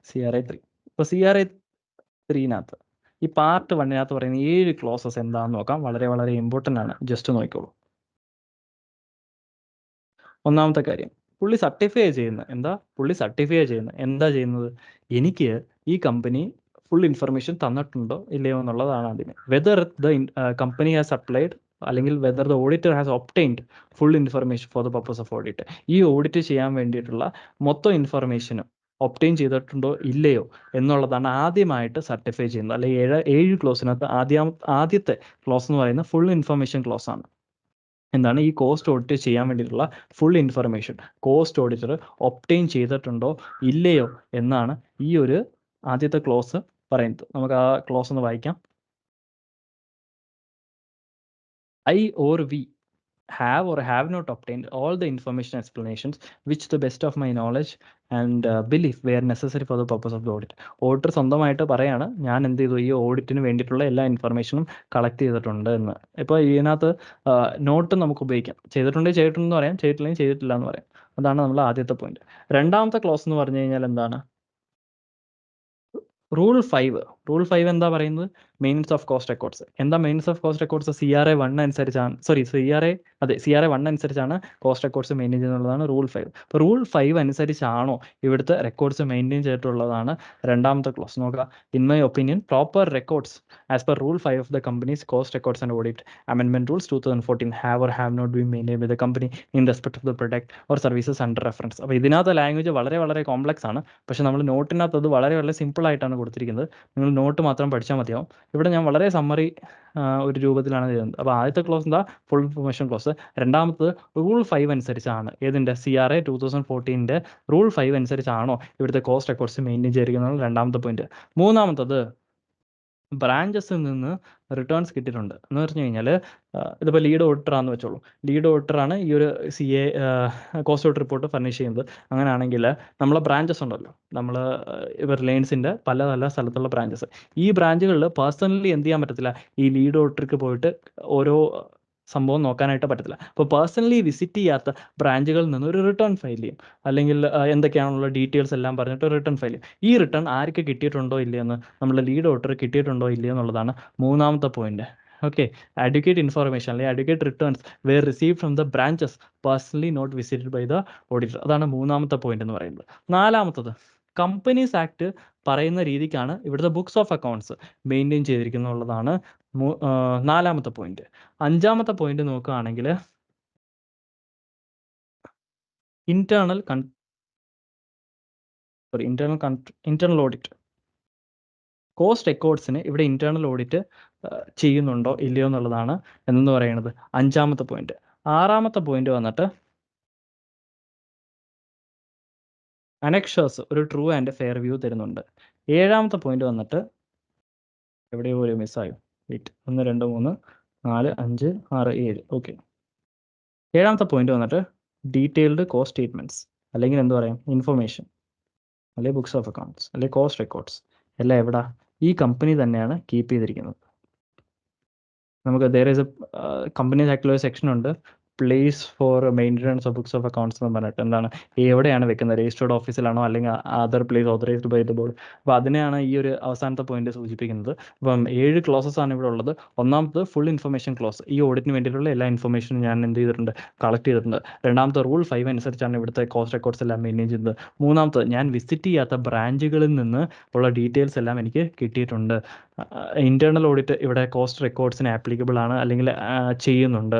CRA3. ഇപ്പോൾ CRA3 ഈ പാർട്ട് 1 പറയുന്ന 7 ക്ലോസസ് എന്താണെന്ന് നോക്കാം. വളരെ വളരെ ഇമ്പോർട്ടൻ്റ് ആണ്. ജസ്റ്റ് നോക്കിക്കോളൂ. ഒന്നാമത്തെ കാര്യം, പുള്ളി സർട്ടിഫൈ ചെയ്യുന്നത് എന്താ ചെയ്യുന്നത്? എനിക്ക് ഈ കമ്പനി ഫുൾ ഇൻഫർമേഷൻ തന്നിട്ടുണ്ടോ ഇല്ലയോ എന്നുള്ളതാണ് അതിന്. Whether the company has supplied അല്ലെങ്കിൽ whether the auditor has obtained full information for the purpose of audit. ഈ ഓഡിറ്റ് ചെയ്യാൻ വേണ്ടിയിട്ടുള്ള മൊത്തം ഇൻഫർമേഷനും ഒബ്റ്റൈൻ ചെയ്തിട്ടുണ്ടോ ഇല്ലയോ എന്നുള്ളതാണ് ആദ്യമായിട്ട് സർട്ടിഫൈ ചെയ്യുന്നത്. അല്ലെങ്കിൽ 7 ക്ലോസിനകത്ത് ആദ്യത്തെ ക്ലോസ് എന്ന് പറയുന്നത് ഫുൾ ഇൻഫർമേഷൻ ക്ലോസ് ആണ്. എന്താണ്? ഈ കോസ്റ്റ് ഓഡിറ്റ് ചെയ്യാൻ വേണ്ടിയിട്ടുള്ള full information cost auditor obtain ചെയ്തിട്ടുണ്ടോ ഇല്ലയോ എന്നാണ് ഈ ഒരു ആദ്യത്തെ ക്ലോസ് പറയുന്നത്. നമുക്ക് ആ ക്ലോസ് ഒന്ന് വായിക്കാം. I or V have or have not obtained all the information explanations which to the best of my knowledge and belief were necessary for the purpose of the audit. Auditor സ്വന്തമായിട്ട് പറയാണ് ഞാൻ എന്ത് ചെയ്തു ഈ ഓഡിറ്റിന് വേണ്ടിയിട്ടുള്ള എല്ലാ ഇൻഫർമേഷനും കളക്ട് ചെയ്തിട്ടുണ്ട് എന്ന്. ഇപ്പോൾ ഇതിനകത്ത് നോട്ട് നമുക്ക് ഉപയോഗിക്കാം. ചെയ്തിട്ടുണ്ടെങ്കിൽ ചെയ്തിട്ടുണ്ടെന്ന് പറയാം, ചെയ്തിട്ടില്ലെങ്കിൽ ചെയ്തിട്ടില്ല എന്ന് പറയാം. അതാണ് നമ്മൾ ആദ്യത്തെ പോയിന്റ്. രണ്ടാമത്തെ ക്ലോസ് എന്ന് പറഞ്ഞു കഴിഞ്ഞാൽ എന്താണ്? റൂൾ 5 എന്താ പറയുന്നത്? Means of cost records. എന്താ means of cost records? CRA 1 അനുസരിച്ചാണ്, CRA 1 അനുസരിച്ചാണ് കോസ്റ്റ് റെക്കോർഡ്സ് മെയിൻറ്റെയിൻ ചെയ്യുന്നുള്ളതാണ് റൂൾ 5. അപ്പോൾ റൂൾ 5 അനുസരിച്ചാണോ ഇവിടുത്തെ റെക്കോർഡ്സ് മെയിൻറ്റെയിൻ ചെയ്തിട്ടുള്ളതാണ് രണ്ടാമത്തെ ക്ലോസ്. നോക്കുക, in my opinion proper records as per rule 5 of the companies cost records and audit അമെൻമെന്റ് rules 2014 have or have not been maintain with the company in respect of the product or services under reference. അപ്പോൾ ഇതിനകത്ത് language വളരെ വളരെ complex ആണ്. പക്ഷേ നമ്മൾ നോട്ടിനകത്ത് അത് വളരെ വളരെ സിമ്പിൾ ആയിട്ടാണ് കൊടുത്തിരിക്കുന്നത്. നിങ്ങൾ നോട്ട് മാത്രം പഠിച്ചാൽ മതിയാവും. ഇവിടെ ഞാൻ വളരെ സമ്മറി ഒരു രൂപത്തിലാണ് ചെയ്യുന്നത്. അപ്പോൾ ആദ്യത്തെ ക്ലോസ് എന്താ? Full information close. രണ്ടാമത്തത് റൂൾ 5 അനുസരിച്ചാണ്. ഏതിൻ്റെ? CRA 2014 റൂൾ 5 അനുസരിച്ചാണോ ഇവിടുത്തെ കോസ്റ്റ് റെക്കോർഡ്സ് മെയിൻറ്റെയിൻ ചെയ്തിരിക്കുന്നത്? രണ്ടാമത്തെ പോയിന്റ്. മൂന്നാമത്തത് ബ്രാഞ്ചസിൽ നിന്ന് റിട്ടേൺസ് കിട്ടിയിട്ടുണ്ട് എന്ന് പറഞ്ഞു കഴിഞ്ഞാൽ, ഇതിപ്പോൾ ലീഡ് ഓഡിറ്ററാണെന്ന് വെച്ചോളൂ. ലീഡ് ഓഡിറ്ററാണ് ഈ ഒരു CA cost audit report furnish ചെയ്യുന്നത്. അങ്ങനെയാണെങ്കിൽ നമ്മളെ ബ്രാഞ്ചസ് ഉണ്ടല്ലോ, നമ്മൾ റിലയൻസിൻ്റെ പല പല സ്ഥലത്തുള്ള ബ്രാഞ്ചസ്, ഈ ബ്രാഞ്ചുകളിൽ പേഴ്സണലി എന്ത് ചെയ്യാൻ പറ്റത്തില്ല, ഈ ലീഡ് ഓഡിറ്റർക്ക് പോയിട്ട് ഓരോ സംഭവം നോക്കാനായിട്ട് പറ്റത്തില്ല. അപ്പോൾ പേഴ്സണലി വിസിറ്റ് ചെയ്യാത്ത ബ്രാഞ്ചുകളിൽ നിന്ന് ഒരു റിട്ടേൺ ഫയൽ ചെയ്യും, അല്ലെങ്കിൽ എന്തൊക്കെയാണുള്ള ഡീറ്റെയിൽസ് എല്ലാം പറഞ്ഞിട്ട് റിട്ടേൺ ഫയൽ ചെയ്യും. ഈ റിട്ടേൺ ആർക്ക് കിട്ടിയിട്ടുണ്ടോ ഇല്ലയെന്ന്, നമ്മുടെ ലീഡ് ഓഡിറ്റർ കിട്ടിയിട്ടുണ്ടോ ഇല്ലയോ എന്നുള്ളതാണ് മൂന്നാമത്തെ പോയിന്റ്. ഓക്കെ, അഡ്വക്കേറ്റ് ഇൻഫർമേഷൻ അല്ലെങ്കിൽ advocate returns were receive from the branches personally not visited by the auditor. അതാണ് മൂന്നാമത്തെ പോയിന്റ് എന്ന് പറയുന്നത്. നാലാമത്തത് കമ്പനീസ് ആക്ട് പറയുന്ന രീതിക്കാണ് ഇവിടുത്തെ ബുക്സ് ഓഫ് അക്കൗണ്ട്സ് മെയിൻറ്റെയിൻ ചെയ്തിരിക്കുന്നുള്ളതാണ് നാലാമത്തെ പോയിന്റ്. അഞ്ചാമത്തെ പോയിന്റ് നോക്കുകയാണെങ്കിൽ ഇന്റേണൽ ഓഡിറ്റ്. കോസ്റ്റ് റെക്കോർഡ്സിന് ഇവിടെ ഇന്റേണൽ ഓഡിറ്റ് ചെയ്യുന്നുണ്ടോ ഇല്ലയോ എന്നുള്ളതാണ് എന്ന് പറയുന്നത് അഞ്ചാമത്തെ പോയിന്റ്. ആറാമത്തെ പോയിന്റ് വന്നിട്ട് അനക്ഷേഴ്സ് ഒരു ട്രൂ ആൻഡ് ഫെയർ വ്യൂ തരുന്നുണ്ട്. ഏഴാമത്തെ പോയിന്റ് വന്നിട്ട് എവിടെയോ ഒരു മിസ്സായോ, 1 2 3 4 5 6 7. ഓക്കെ, ഏഴാമത്തെ പോയിന്റ് വന്നിട്ട് ഡീറ്റെയിൽഡ് കോസ്റ്റ് സ്റ്റേറ്റ്മെന്റ്സ് അല്ലെങ്കിൽ എന്താ പറയാം, ഇൻഫർമേഷൻ അല്ലെങ്കിൽ ബുക്സ് ഓഫ് അക്കൗണ്ട്സ് അല്ലെങ്കിൽ കോസ്റ്റ് റെക്കോർഡ്സ് എല്ലാം എവിടെ? ഈ കമ്പനി തന്നെയാണ് കീപ്പ് ചെയ്തിരിക്കുന്നത്. നമുക്ക് there is a കമ്പനീസ് ആക്ടിൽ ഒരു സെക്ഷൻ ഉണ്ട്, place for maintenance of books of accounts എന്ന് പറഞ്ഞിട്ട്. എന്താണ്, എവിടെയാണ് വെക്കുന്നത്? രജിസ്റ്റേർഡ് ഓഫീസിലാണോ അല്ലെങ്കിൽ other place authorised by the board? അപ്പോൾ അതിനെയാണ് ഈ ഒരു അവസാനത്തെ പോയിന്റ് സൂചിപ്പിക്കുന്നത്. അപ്പം 7 ക്ലോസസ് ആണ് ഇവിടെ ഉള്ളത്. ഒന്നാമത് ഫുൾ ഇൻഫർമേഷൻ ക്ലോസ്, ഈ ഓഡിറ്റിന് വേണ്ടിയിട്ടുള്ള എല്ലാ ഇൻഫർമേഷനും ഞാൻ എന്ത് ചെയ്തിട്ടുണ്ട്, കളക്ട് ചെയ്തിട്ടുണ്ട്. രണ്ടാമത്തെ റൂൾ 5 അനുസരിച്ചാണ് ഇവിടുത്തെ കോസ്റ്റ് റെക്കോർഡ്സ് എല്ലാം മെയിൻറ്റെയിൻ ചെയ്യുന്നത്. മൂന്നാമത്തെ ഞാൻ വിസിറ്റ് ചെയ്യാത്ത ബ്രാഞ്ചുകളിൽ നിന്ന് ഉള്ള ഡീറ്റെയിൽസ് എല്ലാം എനിക്ക് കിട്ടിയിട്ടുണ്ട്. ഇന്റേണൽ ഓഡിറ്റ് ഇവിടെ കോസ്റ്റ് റെക്കോർഡ്സിന് ആപ്ലിക്കബിൾ ആണ് അല്ലെങ്കിൽ ചെയ്യുന്നുണ്ട്.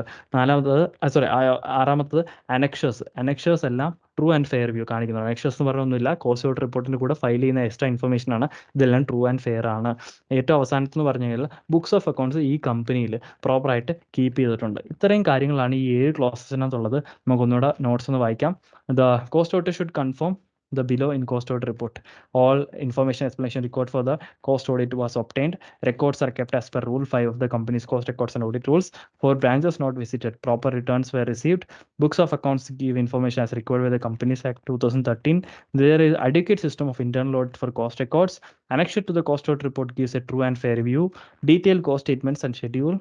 ആറാമത്തത് അനക്ഷേഴ്സ് എല്ലാം ട്രൂ ആൻഡ് ഫെയർ വ്യൂ കാണിക്കുന്നത്. അനക്ഷേഴ്സ് എന്ന് പറഞ്ഞൊന്നുമില്ല, കോസ്റ്റ് ഓഡിറ്റ് റിപ്പോർട്ടിൻ്റെ കൂടെ ഫയൽ ചെയ്യുന്ന എക്സ്ട്രാ ഇൻഫർമേഷൻ ആണ്. ഇതെല്ലാം ട്രൂ ആൻഡ് ഫെയർ ആണ്. ഏറ്റവും അവസാനത്തെന്ന് പറഞ്ഞു കഴിഞ്ഞാൽ ബുക്സ് ഓഫ് അക്കൗണ്ട്സ് ഈ കമ്പനിയിൽ പ്രോപ്പറായിട്ട് കീപ്പ് ചെയ്തിട്ടുണ്ട്. ഇത്രയും കാര്യങ്ങളാണ് ഈ 7 ക്ലോസസിനകത്തുള്ളത്. നമുക്കൊന്നുകൂടെ നോട്ട്സ് ഒന്ന് വായിക്കാം. The cost audit should confirm the below in cost audit report. All information explanation required for the cost audit was obtained. Records are kept as per rule 5 of the company's cost records and audit rules. For branches not visited, proper returns were received. Books of accounts give information as required by the Companies Act 2013. There is adequate system of internal audit for cost records. Annexed to the cost audit report gives a true and fair view. Detailed cost statements and schedule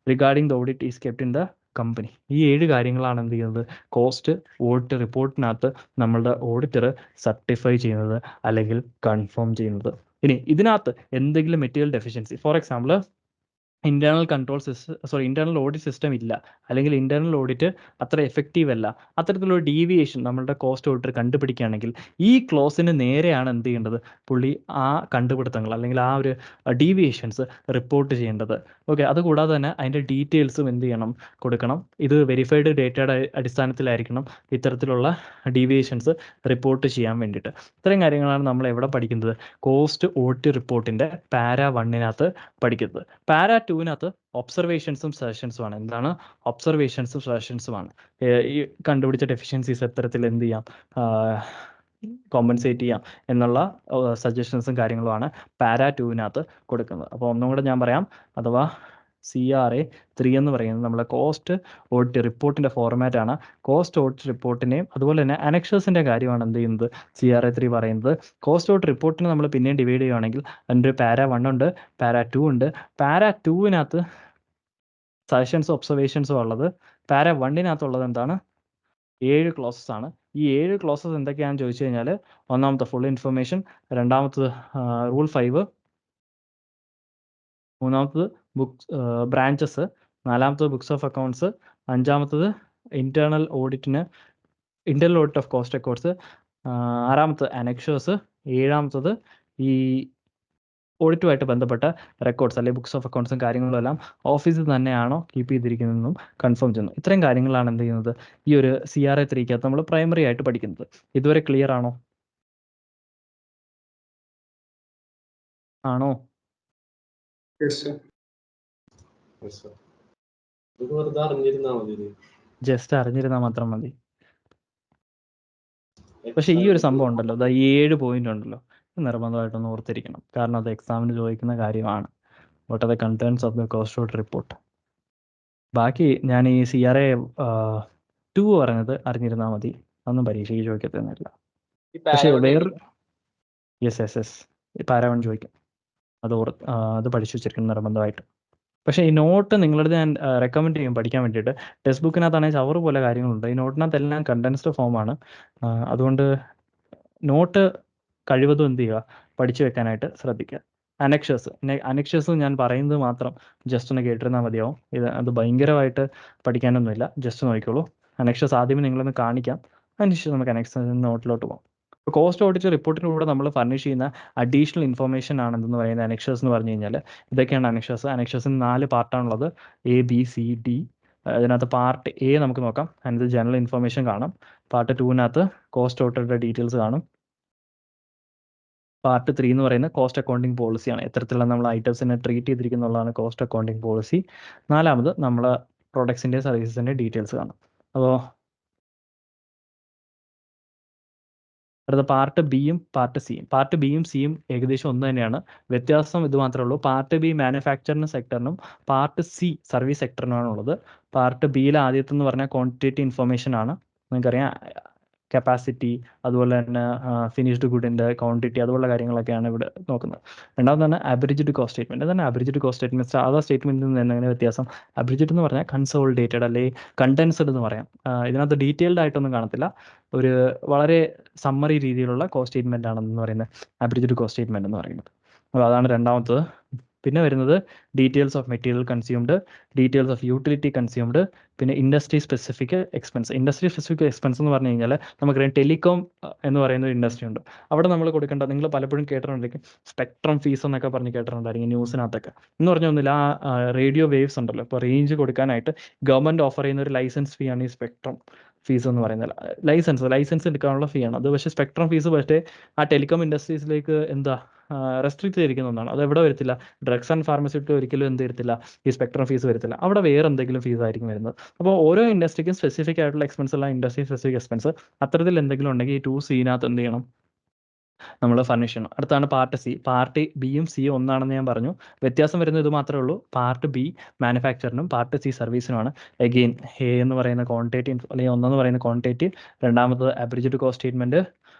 regarding the audit is kept in the company. ഈ 7 കാര്യങ്ങളാണ് എന്ത് ചെയ്യുന്നത്, cost audit റിപ്പോർട്ടിനകത്ത് നമ്മളുടെ auditor certify ചെയ്യുന്നത് അല്ലെങ്കിൽ confirm ചെയ്യുന്നത്. ഇനി ഇതിനകത്ത് എന്തെങ്കിലും material deficiency, for example internal audit system ഇല്ല അല്ലെങ്കിൽ ഇന്റേണൽ ഓഡിറ്റ് അത്ര എഫക്റ്റീവ് അല്ല, അത്തരത്തിലുള്ള ഡീവിയേഷൻ നമ്മളുടെ കോസ്റ്റ് ഓഡിറ്റർ കണ്ടുപിടിക്കുകയാണെങ്കിൽ ഈ ക്ലോസിന് നേരെയാണ് എന്ത് ചെയ്യേണ്ടത്, പുള്ളി ആ കണ്ടുപിടുത്തങ്ങൾ അല്ലെങ്കിൽ ആ ഒരു ഡീവിയേഷൻസ് റിപ്പോർട്ട് ചെയ്യേണ്ടത്. ഓക്കെ, അതുകൂടാതെ തന്നെ അതിൻ്റെ ഡീറ്റെയിൽസും എന്ത് ചെയ്യണം, കൊടുക്കണം. ഇത് വെരിഫൈഡ് ഡേറ്റയുടെ അടിസ്ഥാനത്തിലായിരിക്കണം ഇത്തരത്തിലുള്ള ഡീവിയേഷൻസ് റിപ്പോർട്ട് ചെയ്യാൻ വേണ്ടിയിട്ട്. ഇത്തരം കാര്യങ്ങളാണ് നമ്മൾ എവിടെ പഠിക്കുന്നത്, കോസ്റ്റ് ഓഡിറ്റ് റിപ്പോർട്ടിൻ്റെ പാരാ 1 പഠിക്കുന്നത്. പാരാ 2 ഒബ്സർവേഷൻസും സജഷൻസുമാണ്. എന്താണ് ഒബ്സർവേഷൻസും സജഷൻസുമാണ്. ഈ കണ്ടുപിടിച്ച ഡെഫിഷ്യൻസീസ് എത്തരത്തിൽ എന്ത് ചെയ്യാം, കോമ്പൻസേറ്റ് ചെയ്യാം എന്നുള്ള സജഷൻസും കാര്യങ്ങളുമാണ് പാരാ 2 കൊടുക്കുന്നത്. അപ്പോൾ ഒന്നും കൂടെ ഞാൻ പറയാം, അഥവാ CRA3 എന്ന് പറയുന്നത് നമ്മളെ കോസ്റ്റ് ഓഡിറ്റ് റിപ്പോർട്ടിൻ്റെ ഫോർമാറ്റാണ്. കോസ്റ്റ് ഓഡിറ്റ് റിപ്പോർട്ടിനെയും അതുപോലെ തന്നെ അനക്ഷേഴ്സിൻ്റെ കാര്യമാണ് എന്ത് ചെയ്യുന്നത് CRA3 പറയുന്നത്. കോസ്റ്റ് ഓഡിറ്റ് റിപ്പോർട്ടിനെ നമ്മൾ പിന്നെയും ഡിവൈഡ് ചെയ്യുകയാണെങ്കിൽ അതിൻ്റെ പാര 1 ഉണ്ട്, പാര 2 ഉണ്ട്. പാര 2വിനകത്ത് സജഷൻസും ഒബ്സർവേഷൻസും ഉള്ളത്. പാര 1നകത്തുള്ളത് എന്താണ്? 7 ക്ലോസസ് ആണ്. ഈ 7 ക്ലോസസ് എന്തൊക്കെയാണെന്ന് ചോദിച്ചു കഴിഞ്ഞാൽ, ഒന്നാമത്തെ ഫുൾ ഇൻഫർമേഷൻ, രണ്ടാമത്തത് റൂൾ 5, മൂന്നാമത്തത് ബ്രാഞ്ചസ്, നാലാമത്തത് ബുക്സ് ഓഫ് അക്കൗണ്ട്സ്, അഞ്ചാമത്തത് internal audit of cost records, ആറാമത്തത് അനക്ഷേഴ്സ്, ഏഴാമത്തത് ഈ ഓഡിറ്റുമായിട്ട് ബന്ധപ്പെട്ട റെക്കോർഡ്സ് അല്ലെങ്കിൽ ബുക്സ് ഓഫ് അക്കൗണ്ട്സും കാര്യങ്ങളും എല്ലാം ഓഫീസിൽ തന്നെയാണോ കീപ്പ് ചെയ്തിരിക്കുന്നതെന്നും കൺഫേം ചെയ്യുന്നു. ഇത്രയും കാര്യങ്ങളാണ് എന്ത് ചെയ്യുന്നത് ഈ ഒരു CRA3 നമ്മൾ പ്രൈമറി ആയിട്ട് പഠിക്കുന്നത്. ഇതുവരെ ക്ലിയർ ആണോ? ജസ്റ്റ് അറിഞ്ഞിരുന്നാൽ മാത്രം മതി. പക്ഷെ ഈ ഒരു സംഭവം ഉണ്ടല്ലോ, ഈ 7 പോയിന്റ് ഉണ്ടല്ലോ, നിർബന്ധമായിട്ടൊന്ന് ഓർത്തിരിക്കണം. കാരണം അത് എക്സാമിന് ചോദിക്കുന്ന കാര്യമാണ്. What are the contents of the cost audit report. ബാക്കി ഞാൻ ഈ CRA2 പറഞ്ഞത് അറിഞ്ഞിരുന്നാൽ മതി. അതൊന്നും പരീക്ഷയ്ക്ക് ചോദിക്കത്തൊന്നുമില്ല. പക്ഷേ വേറെ യെസ് പാര 1 ചോദിക്കും. അത് പഠിച്ചു വെച്ചിരിക്കണം നിർബന്ധമായിട്ട്. പക്ഷേ ഈ നോട്ട് നിങ്ങളടുത്ത് ഞാൻ റെക്കമെൻഡ് ചെയ്യും പഠിക്കാൻ വേണ്ടിയിട്ട്. ടെക്സ്റ്റ് ബുക്കിനകത്താണെങ്കിൽ ചവറ് പോലെ കാര്യങ്ങളുണ്ട്. ഈ നോട്ടിനകത്തെല്ലാം കണ്ടൻസ്ഡ് ഫോമാണ്. അതുകൊണ്ട് നോട്ട് കഴിവതും എന്ത് ചെയ്യുക, പഠിച്ചു വെക്കാനായിട്ട് ശ്രദ്ധിക്കുക. അനക്ഷേഴ്സ് ഞാൻ പറയുന്നത് മാത്രം ജസ്റ്റ് ഒന്ന് കേട്ടിരുന്നാൽ മതിയാവും. അത് ഭയങ്കരമായിട്ട് പഠിക്കാനൊന്നുമില്ല. ജസ്റ്റ് നോക്കിക്കോളൂ. അനക്ഷേഴ്സ് ആദ്യമേ നിങ്ങളൊന്ന് കാണിക്കാം, അതിനുശേഷം നമുക്ക് അനക്ഷേഴ്സ് നോട്ടിലോട്ട് പോകാം. കോസ്റ്റ് ഓഡിറ്റ് റിപ്പോർട്ടിലൂടെ നമ്മൾ ഫർണിഷ് ചെയ്യുന്ന അഡീഷണൽ ഇൻഫർമേഷൻ ആണെന്ന് പറയുന്നത് അനക്ഷേഴ്സ് എന്ന് പറഞ്ഞു കഴിഞ്ഞാൽ ഇതൊക്കെയാണ് അനക്ഷേഴ്സ്. അനക്ഷേഴ്സിന് 4 പാർട്ടാണുള്ളത്, ABCD. അതിനകത്ത് പാർട്ട് A നമുക്ക് നോക്കാം. അതിനകത്ത് ജനറൽ ഇൻഫർമേഷൻ കാണാം. പാർട്ട് 2വിനകത്ത് കോസ്റ്റ് ഓഡിറ്ററുടെ ഡീറ്റെയിൽസ് കാണും. പാർട്ട് 3 എന്ന് പറയുന്നത് കോസ്റ്റ് അക്കൗണ്ടിങ് പോളിസിയാണ്. എത്തരത്തിലുള്ള നമ്മൾ ഐറ്റംസിനെ ട്രീറ്റ് ചെയ്തിരിക്കുന്നുള്ളതാണ് കോസ്റ്റ് അക്കൗണ്ടിങ് പോളിസി. നാലാമത് നമ്മൾ പ്രൊഡക്ട്സിൻ്റെ സർവീസസിൻ്റെ ഡീറ്റെയിൽസ് കാണും. അപ്പോൾ അടുത്ത പാർട്ട് ബിയും പാർട്ട് സിയും. പാർട്ട് ബിയും സിയും ഏകദേശം ഒന്ന് തന്നെയാണ്. വ്യത്യാസം ഇത് മാത്രമേ ഉള്ളൂ. പാർട്ട് ബി മാനുഫാക്ചറിങ് സെക്ടറിനും പാർട്ട് സി സർവീസ് സെക്ടറിനുമാണുള്ളത്. പാർട്ട് ബിയിൽ ആദ്യത്തെന്ന് പറഞ്ഞാൽ ക്വാണ്ടിറ്റേറ്റീവ് ഇൻഫർമേഷൻ ആണ്. നിങ്ങൾക്കറിയാം കപ്പാസിറ്റി, അതുപോലെ തന്നെ ഫിനിഷ്ഡ് ഗുഡിൻ്റെ ക്വാണ്ടിറ്റി, അതുപോലുള്ള കാര്യങ്ങളൊക്കെയാണ് ഇവിടെ നോക്കുന്നത്. രണ്ടാമത് തന്നെ അബ്രിജ്ഡ് കോസ്റ്റ് സ്റ്റേറ്റ്മെൻറ്റ്. തന്നെ അബ്രിജ്ഡ് കോസ്റ്റ് സ്റ്റേറ്റ്മെൻറ്റ് സാധാ സ്റ്റേറ്റ്മെൻറ്റിൽ നിന്ന് എങ്ങനെ വ്യത്യാസം? അബ്രിജ്ഡ് എന്ന് പറഞ്ഞാൽ കൺസോളിഡേറ്റഡ് അല്ലെങ്കിൽ കണ്ടൻസ്ഡ് എന്ന് പറയാം. ഇതിനകത്ത് ഡീറ്റെയിൽഡ് ആയിട്ടൊന്നും കാണത്തില്ല. ഒരു വളരെ സമ്മറി രീതിയിലുള്ള കോസ്റ്റ് സ്റ്റേറ്റ്മെൻ്റ് ആണെന്ന് പറയുന്നത് അബ്രിജ്ഡ് കോസ്റ്റ് സ്റ്റേറ്റ്മെൻറ്റ് എന്ന് പറയുന്നത്. അപ്പോൾ അതാണ് രണ്ടാമത്തത്. പിന്നെ വരുന്നത് details of material consumed, details of utility consumed, പിന്നെ industry specific expense. Industry specific expense എന്ന് പറഞ്ഞു കഴിഞ്ഞാൽ നമുക്കറിയാം ടെലികോം എന്ന് പറയുന്ന ഒരു ഇൻഡസ്ട്രി ഉണ്ട്. അവിടെ നമ്മൾ കൊടുക്കേണ്ട, നിങ്ങൾ പലപ്പോഴും കേട്ടിട്ടുണ്ടെങ്കിൽ സ്പെക്ട്രം ഫീസ് എന്നൊക്കെ പറഞ്ഞ് കേട്ടിട്ടുണ്ടായിരിക്കും ന്യൂസിനകത്തൊക്കെ. എന്ന് പറഞ്ഞാൽ ഒന്നുമില്ല, ആ റേഡിയോ വേവ്സ് ഉണ്ടല്ലോ, ഇപ്പോൾ റേഞ്ച് കൊടുക്കാനായിട്ട് ഗവൺമെൻറ് ഓഫർ ചെയ്യുന്ന ഒരു ലൈസൻസ് ഫീ ആണ് ഈ സ്പെക്ട്രം ഫീസ് എന്ന് പറയുന്നത്. ലൈസൻസ് എടുക്കാനുള്ള ഫീ ആണ് അത്. പക്ഷേ സ്പെക്ട്രം ഫീസ് പക്ഷേ ആ ടെലികോം ഇൻഡസ്ട്രീസിലേക്ക് റെസ്ട്രിക്റ്റ് ചെയ്തിരിക്കുന്ന ഒന്നാണ്. അത് എവിടെ വരത്തില്ല, ഡ്രഗ്സ് ആൻഡ് ഫാർമസ്യൂട്ടിക്കൽ ഒരിക്കലും എന്ത് വരത്തില്ല, ഈ സ്പെക്ട്രം ഫീസ് വരത്തില്ല. അവിടെ വേറെ എന്തെങ്കിലും ഫീസ് ആയിരിക്കും വരുന്നത്. അപ്പോൾ ഓരോ ഇൻഡസ്ട്രിക്കും സ്പെസിഫിക് ആയിട്ടുള്ള എക്സ്പെൻസ് ഉള്ള ഇൻഡസ്ട്രി സ്പെസിഫിക് എക്സ്പെൻസ് അത്തരത്തിൽ എന്തെങ്കിലും ഉണ്ടെങ്കിൽ ഈ 2Cനകത്ത് എന്ത് ചെയ്യണം, നമ്മൾ ഫർണിഷ് ചെയ്യണം. അടുത്താണ് പാർട്ട് സി. പാർട്ട് ബിയും സിയും ഒന്നാണെന്ന് ഞാൻ പറഞ്ഞു. വ്യത്യാസം വരുന്നത് ഇത് മാത്രമേ ഉള്ളൂ. പാർട്ട് ബി മാനുഫാക്ചറിനും പാർട്ട് സി സർവീസിനുമാണ്. എഗെയിൻ എ എന്ന് പറയുന്ന ക്വാണ്ടിറ്റേറ്റീവ് അല്ലെങ്കിൽ ഒന്നെന്ന് പറയുന്ന ക്വാണ്ടിറ്റേറ്റീവ്, രണ്ടാമത് അബ്രിജ്ഡ് കോസ്റ്റ് സ്റ്റേറ്റ്മെൻറ്റ്,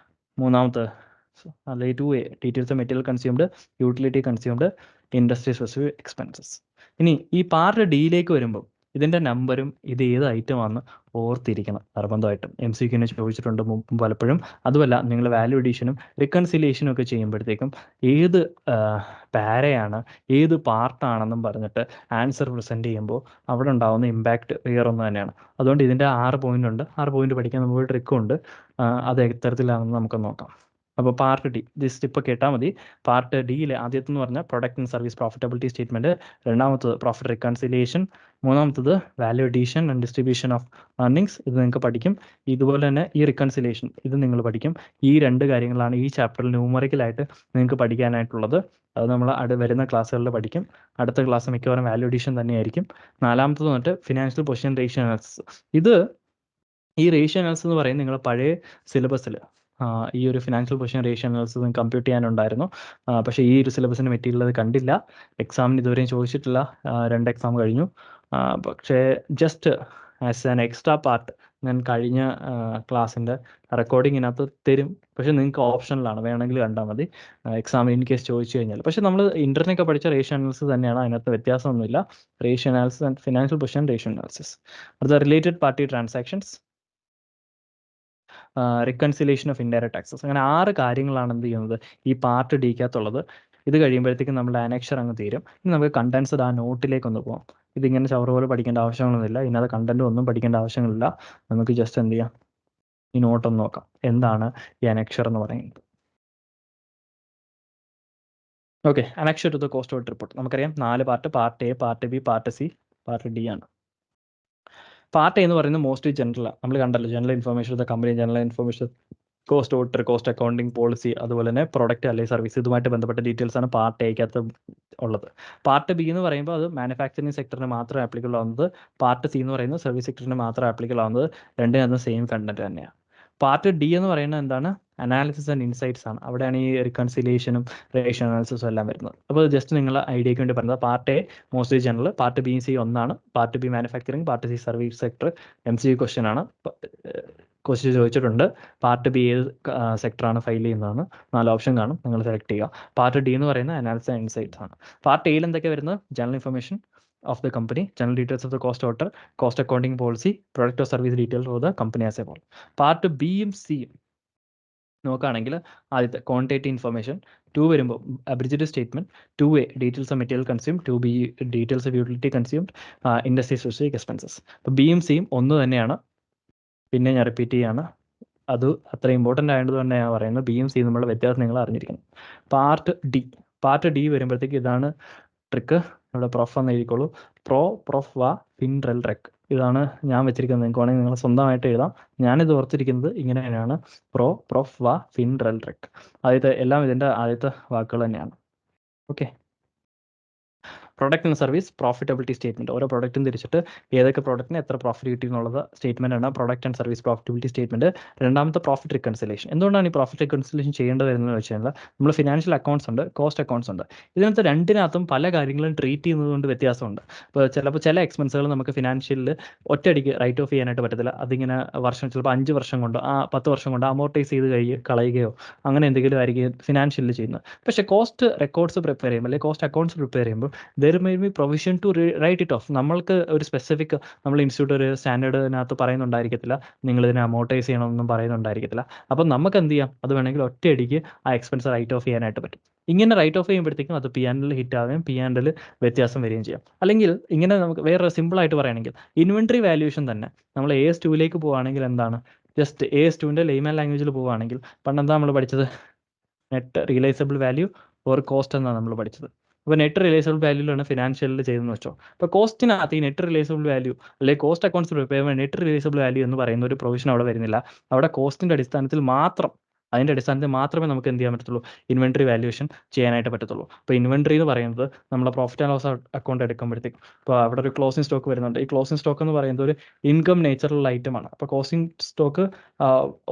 മൂന്നാമത് അല്ലെങ്കിൽ 2A details of material consumed, utility consumed, industry specific expenses. ഇനി ഈ പാർട്ട് ഡിയിലേക്ക് വരുമ്പോൾ ഇതിൻ്റെ നമ്പരും ഇത് ഏത് ഐറ്റമാണെന്ന് ഓർത്തിരിക്കണം നിർബന്ധമായിട്ടും. MCQന് ചോദിച്ചിട്ടുണ്ട് മുമ്പ് പലപ്പോഴും. അതുമല്ല, നിങ്ങൾ വാല്യൂ അഡീഷനും റിക്കൺസിലിയേഷനും ഒക്കെ ചെയ്യുമ്പോഴത്തേക്കും ഏത് പാരയാണ് ഏത് പാർട്ടാണെന്നും പറഞ്ഞിട്ട് ആൻസർ പ്രസൻറ്റ് ചെയ്യുമ്പോൾ അവിടെ ഉണ്ടാകുന്ന ഇമ്പാക്റ്റ് വേറൊന്ന് തന്നെയാണ്. അതുകൊണ്ട് ഇതിൻ്റെ 6 പോയിൻ്റ് ഉണ്ട്. 6 പോയിൻ്റ് പഠിക്കാൻ നമുക്ക് ട്രിക്കും ഉണ്ട്. അത് എത്തരത്തിലാണെന്ന് നമുക്ക് നോക്കാം. അപ്പോൾ പാർട്ട് ഡി ജസ്റ്റ് ഇപ്പോൾ കേട്ടാൽ മതി. പാർട്ട് ഡിയിൽ ആദ്യത്തെന്ന് പറഞ്ഞാൽ product and service profitability statement, രണ്ടാമത്തത് പ്രോഫിറ്റ് റിക്കൺസിലിയേഷൻ, മൂന്നാമത്തത് value addition and distribution of earnings. ഇത് നിങ്ങൾക്ക് പഠിക്കും. ഇതുപോലെ തന്നെ ഈ റിക്കൺസിലിയേഷൻ ഇത് നിങ്ങൾ പഠിക്കും. ഈ 2 കാര്യങ്ങളാണ് ഈ ചാപ്റ്ററിൽ ന്യൂമറിക്കലായിട്ട് നിങ്ങൾക്ക് പഠിക്കാനായിട്ടുള്ളത്. അത് നമ്മൾ വരുന്ന ക്ലാസ്സുകളിൽ പഠിക്കും. അടുത്ത ക്ലാസ് മിക്കവാറും വാല്യൂ അഡീഷൻ തന്നെയായിരിക്കും. നാലാമത്തത് വന്നിട്ട് ഫിനാൻഷ്യൽ പൊസിഷൻ റേഷ്യോ അനാലിസിസ്. ഈ റേഷ്യോ അനാലിസിസ് എന്ന് പറയുന്നത് നിങ്ങൾ പഴയ സിലബസിൽ ഈ ഒരു financial position ratio analysis compute ചെയ്യാനുണ്ടായിരുന്നു. പക്ഷേ ഈ ഒരു സിലബസിൻ്റെ മെറ്റീരിയൽ അത് കണ്ടില്ല. എക്സാമിന് ഇതുവരെയും ചോദിച്ചിട്ടില്ല. 2 എക്സാം കഴിഞ്ഞു. പക്ഷേ just as an extra part ഞാൻ കഴിഞ്ഞ ക്ലാസ്സിൻ്റെ റെക്കോർഡിങ്ങിനകത്ത് തരും. പക്ഷേ നിങ്ങൾക്ക് ഓപ്ഷനിലാണ്, വേണമെങ്കിൽ കണ്ടാൽ മതി എക്സാമിന് ഇൻ കേസ് ചോദിച്ചു കഴിഞ്ഞാൽ. പക്ഷേ നമ്മൾ ഇൻ്റർനെറ്റ് പഠിച്ച റേഷ്യോ അനാലിസിസ് തന്നെയാണ്, അതിനകത്ത് വ്യത്യാസമൊന്നുമില്ല. Ratio analysis and financial position ratio analysis. അടുത്ത related party transactions, reconciliation of indirect taxes. അങ്ങനെ 6 കാര്യങ്ങളാണ് എന്ത് ചെയ്യുന്നത് ഈ പാർട്ട് ഡിക്കകത്തുള്ളത്. ഇത് കഴിയുമ്പോഴത്തേക്കും നമ്മുടെ അനക്ഷർ അങ്ങ് തീരും. ഇനി നമുക്ക് കണ്ടൻസ്ഡ് ആ നോട്ടിലേക്ക് ഒന്ന് പോകാം. ഇതിങ്ങനെ ചവറ് പോലെ പഠിക്കേണ്ട ആവശ്യങ്ങളൊന്നുമില്ല. ഇതിനകത്ത് കണ്ടന്റ് ഒന്നും പഠിക്കേണ്ട ആവശ്യങ്ങളില്ല. നമുക്ക് ജസ്റ്റ് എന്ത് ചെയ്യാം, ഈ നോട്ടൊന്ന് നോക്കാം. എന്താണ് ഈ അനക്ഷർ എന്ന് പറയുന്നത്? Okay, annexure to the cost audit report. നമുക്കറിയാം 4 part: part A, part B, part C, part D ആണ്. പാർട്ട് എന്ന് പറയുന്നത് മോസ്റ്റ്ലി ജനറൽ. നമ്മൾ കണ്ടല്ലോ, general information of the company, general information, cost auditor, cost accounting policy, അതുപോലെ തന്നെ product അല്ലെങ്കിൽ service, ഇതുമായിട്ട് ബന്ധപ്പെട്ട ഡീറ്റെയിൽസ് ആണ് പാർട്ട് എക്കകത്ത് ഉള്ളത്. പാർട്ട് ബി എന്ന് പറയുമ്പോൾ അത് മാനുഫാക്ചറിങ് സെക്ടറിന് മാത്രം ആപ്ലിക്കബിൾ ആവുന്നത്. പാർട്ട് സി എന്ന് പറയുന്നത് സർവീസ് സെക്ടറിന് മാത്രം ആപ്ലിക്കബിൾ ആവുന്നത്. രണ്ടിനകത്തും സെയിം കണ്ടന്റ് തന്നെയാണ്. പാർട്ട് ഡി എന്ന് പറയുന്നത് എന്താണ്? അനാലിസിസ് ആൻഡ് ഇൻസൈറ്റ്സ് ആണ്. അവിടെയാണ് ഈ റിക്കൺസിലിയേഷനും റേഷ്യോ അനാലിസിസും എല്ലാം വരുന്നത്. അപ്പോൾ ജസ്റ്റ് നിങ്ങളുടെ ഐഡിയയ്ക്ക് വേണ്ടി പറയുന്നത്, part A mostly general, part B C ഒന്നാണ്, part B manufacturing, part C service sector. MCQ question ആണ്, ക്വസ്റ്റ്യൻ ചോദിച്ചിട്ടുണ്ട്. പാർട്ട് ബി ഏത് സെക്ടറാണ് ഫയൽ ചെയ്യുന്നതാണ്. 4 ഓപ്ഷൻ കാണും, നിങ്ങൾ സെലക്ട് ചെയ്യുക. പാർട്ട് ഡി എന്ന് പറയുന്നത് അനാലിസിസ് ആൻഡ് ഇൻസൈറ്റ്സ് ആണ്. പാർട്ട് എയിൽ എന്തൊക്കെ വരുന്നത്? General information of the company, general details of the cost auditor, cost accounting policy, product or service details of the company as a whole. Part ബിയും സിയും നോക്കുകയാണെങ്കിൽ ആദ്യത്തെ ക്വാണ്ടിറ്റേറ്റീവ് ഇൻഫർമേഷൻ, 2 വരുമ്പോൾ abridged statement, 2A details of material consume, 2B details of utility consumed, industry specific expenses. അപ്പോൾ ബിയും സിയും ഒന്ന് തന്നെയാണ്. പിന്നെ ഞാൻ റിപ്പീറ്റ് ചെയ്യാണ്, അത് അത്ര ഇമ്പോർട്ടൻ്റ് ആയതുകൊണ്ട് തന്നെ ഞാൻ പറയുന്നത് ബിയും സിയും തമ്മിലുള്ള വ്യത്യാസം നിങ്ങൾ അറിഞ്ഞിരിക്കണം. പാർട്ട് ഡി വരുമ്പോഴത്തേക്ക് ഇതാണ് ട്രിക്ക്. ഇവിടെ പ്രൊഫ് എന്ന് എഴുതിക്കോളൂ. പ്രൊഫ് വാ ഫിൻ റെൽ റെക്. ഇതാണ് ഞാൻ വെച്ചിരിക്കുന്നത്. നിങ്ങൾക്ക് വേണമെങ്കിൽ നിങ്ങൾ സ്വന്തമായിട്ട് എഴുതാം. ഞാനിത് ഓർത്തിരിക്കുന്നത് ഇങ്ങനെ തന്നെയാണ്: പ്രൊഫ് വാ ഫിൻ റെൽ റെക്. എല്ലാം ഇതിൻ്റെ ആദ്യത്തെ വാക്കുകൾ തന്നെയാണ്. Okay. Product and service profitability statement. ഓരോ പ്രൊഡക്റ്റും തിരിച്ചിട്ട് ഏതൊക്കെ പ്രൊഡക്റ്റിന് എത്ര പ്രോഫിറ്റ് കിട്ടി എന്നുള്ളത് സ്റ്റേറ്റ്മെന്റ് ആണ് product and service profitability statement. രണ്ടാമത്തെ പ്രോഫിറ്റ് റിക്കൺസിലേഷൻ. എന്തുകൊണ്ടാണ് ഈ പ്രോഫിറ്റ് റിക്കൺസിലേഷൻ ചെയ്യേണ്ടത് വരുന്നത് വെച്ച് കഴിഞ്ഞാൽ, നമ്മൾ ഫിനാൻഷ്യൽ അക്കൗണ്ട്സ് ഉണ്ട്, കോസ്റ്റ് അക്കൗണ്ട്സ് ഉണ്ട്. ഇതിനകത്ത് രണ്ടിനകത്തും പല കാര്യങ്ങളും ട്രീറ്റ് ചെയ്യുന്നതുകൊണ്ട് വ്യത്യാസമുണ്ട്. ഇപ്പോൾ ചില എക്സ്പെൻസുകൾ നമുക്ക് ഫിനാൻഷ്യലിൽ ഒറ്റയടിക്ക് റൈറ്റ് ഓഫ് ചെയ്യാനായിട്ട് പറ്റത്തില്ല. അതിങ്ങനെ ചിലപ്പോൾ 5 വർഷം കൊണ്ട് 10 വർഷം കൊണ്ട് അമോർട്ടൈസ് ചെയ്ത് കളയുകയോ അങ്ങനെ എന്തെങ്കിലും ആയിരിക്കും ഫിനാൻഷ്യലിൽ ചെയ്യുന്നത്. പക്ഷേ കോസ്റ്റ് റെക്കോർഡ്സ് പ്രിപ്പയർ ചെയ്യുമ്പോൾ അല്ലെങ്കിൽ കോസ്റ്റ് അക്കൗണ്ട്സ് പ്രിപ്പയർ ചെയ്യുമ്പോൾ there may be provision to write it off. നമ്മൾക്ക് ഒരു സ്പെസിഫിക് നമ്മൾ ഇൻസ്റ്റിറ്റ്യൂട്ട് ഒരു സ്റ്റാൻഡേർഡിനകത്ത് പറയുന്നുണ്ടായിരിക്കത്തില്ല, നിങ്ങളിതിനെ അമോർട്ടൈസ് ചെയ്യണമെന്നും പറയുന്നുണ്ടായിരിക്കത്തില്ല. അപ്പം നമുക്ക് എന്ത് ചെയ്യാം, അത് വേണമെങ്കിൽ ഒറ്റയടിക്ക് ആ എക്സ്പെൻസ് റൈറ്റ് ഓഫ് ചെയ്യാനായിട്ട് പറ്റും. ഇങ്ങനെ റൈറ്റ് ഓഫ് ചെയ്യുമ്പോഴത്തേക്കും അത് P&L ഹിറ്റ് ആവുകയും P&L വ്യത്യാസം വരികയും ചെയ്യാം. അല്ലെങ്കിൽ ഇങ്ങനെ നമുക്ക് വേറെ സിമ്പിളായിട്ട് പറയുകയാണെങ്കിൽ, ഇൻവെൻട്രി വാല്യൂഷൻ തന്നെ നമ്മൾ AS2ലേക്ക് പോവുകയാണെങ്കിൽ എന്താണ്, ജസ്റ്റ് AS2ൻ്റെ ലെയ്മാൻ ലാംഗ്വേജിൽ പോവുകയാണെങ്കിൽ പണ്ടെന്താ നമ്മൾ പഠിച്ചത്? Net realisable value or cost എന്നാണ് നമ്മൾ പഠിച്ചത്. അപ്പോൾ നെറ്റ് റിയലൈസബിൾ വാല്യൂലാണ് ഫിനാൻഷ്യലിൽ ചെയ്തെന്ന് വെച്ചോ. അപ്പോൾ കോസ്റ്റിനകത്ത് ഈ നെറ്റ് റിയലൈസബിൾ വാല്യൂ അല്ലെങ്കിൽ കോസ്റ്റ് അക്കൗണ്ട്സ് പ്രിപ്പയർ ചെയ്യുമ്പോൾ നെറ്റ് റിയലൈസബിൾ വാല്യൂ എന്ന് പറയുന്ന ഒരു പ്രൊവിഷൻ അവിടെ വരുന്നില്ല. അവിടെ കോസ്റ്റിൻ്റെ അടിസ്ഥാനത്തിൽ മാത്രമേ നമുക്ക് എന്ത് ചെയ്യാൻ പറ്റത്തുള്ളൂ, ഇൻവെൻട്രി വാല്യൂഷൻ ചെയ്യാനായിട്ട് പറ്റത്തുള്ളൂ. അപ്പോൾ ഇൻവെൻട്രി എന്ന് പറയുന്നത് നമ്മളെ പ്രോഫിറ്റ് ആൻഡ് ലോസ് അക്കൗണ്ട് എടുക്കുമ്പോഴത്തേക്കും ഇപ്പോൾ അവിടെ ഒരു ക്ലോസിംഗ് സ്റ്റോക്ക് വരുന്നുണ്ട്. ഈ ക്ലോസിംഗ് സ്റ്റോക്ക് എന്ന് പറയുന്നത് ഒരു ഇൻകം നേച്ചറുള്ള ഐറ്റമാണ്. അപ്പോൾ ക്ലോസിംഗ് സ്റ്റോക്ക്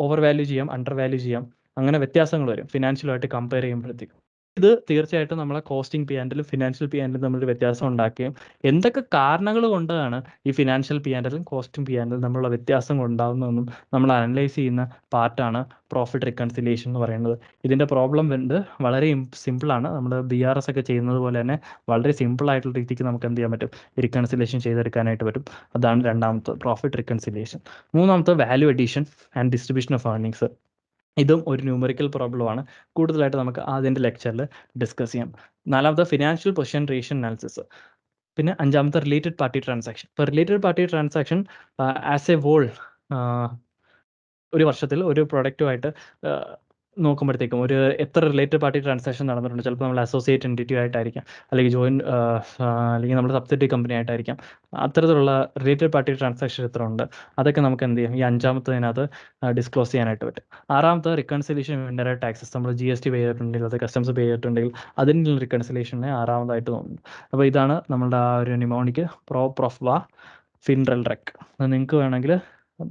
ഓവർ വാല്യൂ ചെയ്യാം, അണ്ടർ വാല്യൂ ചെയ്യാം, അങ്ങനെ വ്യത്യാസങ്ങൾ വരും ഫിനാൻഷ്യലുമായിട്ട് കമ്പയർ ചെയ്യുമ്പോഴത്തേക്കും. ഇത് തീർച്ചയായിട്ടും നമ്മളെ കോസ്റ്റിംഗ് P&L ഫിനാൻഷ്യൽ P&L തമ്മിൽ വ്യത്യാസം ഉണ്ടാക്കുകയും എന്തൊക്കെ കാരണങ്ങൾ കൊണ്ടാണ് ഈ ഫിനാൻഷ്യൽ P&L കോസ്റ്റും P&L തമ്മിലുള്ള വ്യത്യാസം ഉണ്ടാകുന്നതെന്നും നമ്മൾ അനലൈസ് ചെയ്യുന്ന പാർട്ടാണ് പ്രോഫിറ്റ് റിക്കൺസിലിയേഷൻ എന്ന് പറയുന്നത്. ഇതിൻ്റെ പ്രോബ്ലം വളരെ സിമ്പിളാണ്. നമ്മൾ BRS ഒക്കെ ചെയ്യുന്നത് പോലെ തന്നെ വളരെ സിമ്പിൾ ആയിട്ടുള്ള രീതിക്ക് നമുക്ക് എന്ത് ചെയ്യാൻ പറ്റും, റിക്കൺസിലിയേഷൻ ചെയ്തെടുക്കാനായിട്ട് പറ്റും. അതാണ് രണ്ടാമത്തെ പ്രോഫിറ്റ് റിക്കൺസിലിയേഷൻ. മൂന്നാമത്തെ value addition and distribution of earnings. ഇതും ഒരു ന്യൂമറിക്കൽ പ്രോബ്ലമാണ്. കൂടുതലായിട്ട് നമുക്ക് അതിൻ്റെ ലെക്ചറിൽ ഡിസ്കസ് ചെയ്യാം. നാലാമത്തെ ഫിനാൻഷ്യൽ പൊസിഷൻ റേഷ്യോ അനാലിസിസ്. പിന്നെ അഞ്ചാമത്തെ റിലേറ്റഡ് പാർട്ടി ട്രാൻസാക്ഷൻ. ഇപ്പോൾ related party transaction as a whole ഒരു വർഷത്തിൽ ഒരു പ്രൊഡക്റ്റുമായിട്ട് നോക്കുമ്പോഴത്തേക്കും എത്ര റിലേറ്റഡ് പാർട്ടി ട്രാൻസാക്ഷൻ നടന്നിട്ടുണ്ട്. ചിലപ്പോൾ നമ്മൾ അസോസിയേറ്റ് എൻറ്റിറ്റി ആയിട്ടായിരിക്കാം, അല്ലെങ്കിൽ അല്ലെങ്കിൽ നമ്മുടെ സബ്സിഡറി കമ്പനി ആയിട്ടായിരിക്കാം. അത്തരത്തിലുള്ള റിലേറ്റഡ് പാർട്ടി ട്രാൻസാക്ഷൻ എത്ര ഉണ്ട്, അതൊക്കെ നമുക്ക് എന്ത് ചെയ്യാം, ഈ അഞ്ചാമത്തതിനകത്ത് ഡിസ്ക്ലോസ് ചെയ്യാനായിട്ട് പറ്റും. ആറാമത്തെ റിക്കൺസിലേഷൻ ഇൻഡയറക്റ്റ് ടാക്സസ്. നമ്മൾ GST പേ ചെയ്തിട്ടുണ്ടെങ്കിൽ, അത് കസ്റ്റംസ് പേ ചെയ്തിട്ടുണ്ടെങ്കിൽ അതിനുള്ള റിക്കൺസിലേഷനെ ആറാമതായിട്ട് തോന്നുന്നു. അപ്പോൾ ഇതാണ് നമ്മളുടെ ആ ഒരു നിമോണിക്ക് പ്രൊഫ് വാ ഫിൻ റെൽ റെക്. നിങ്ങൾക്ക് വേണമെങ്കിൽ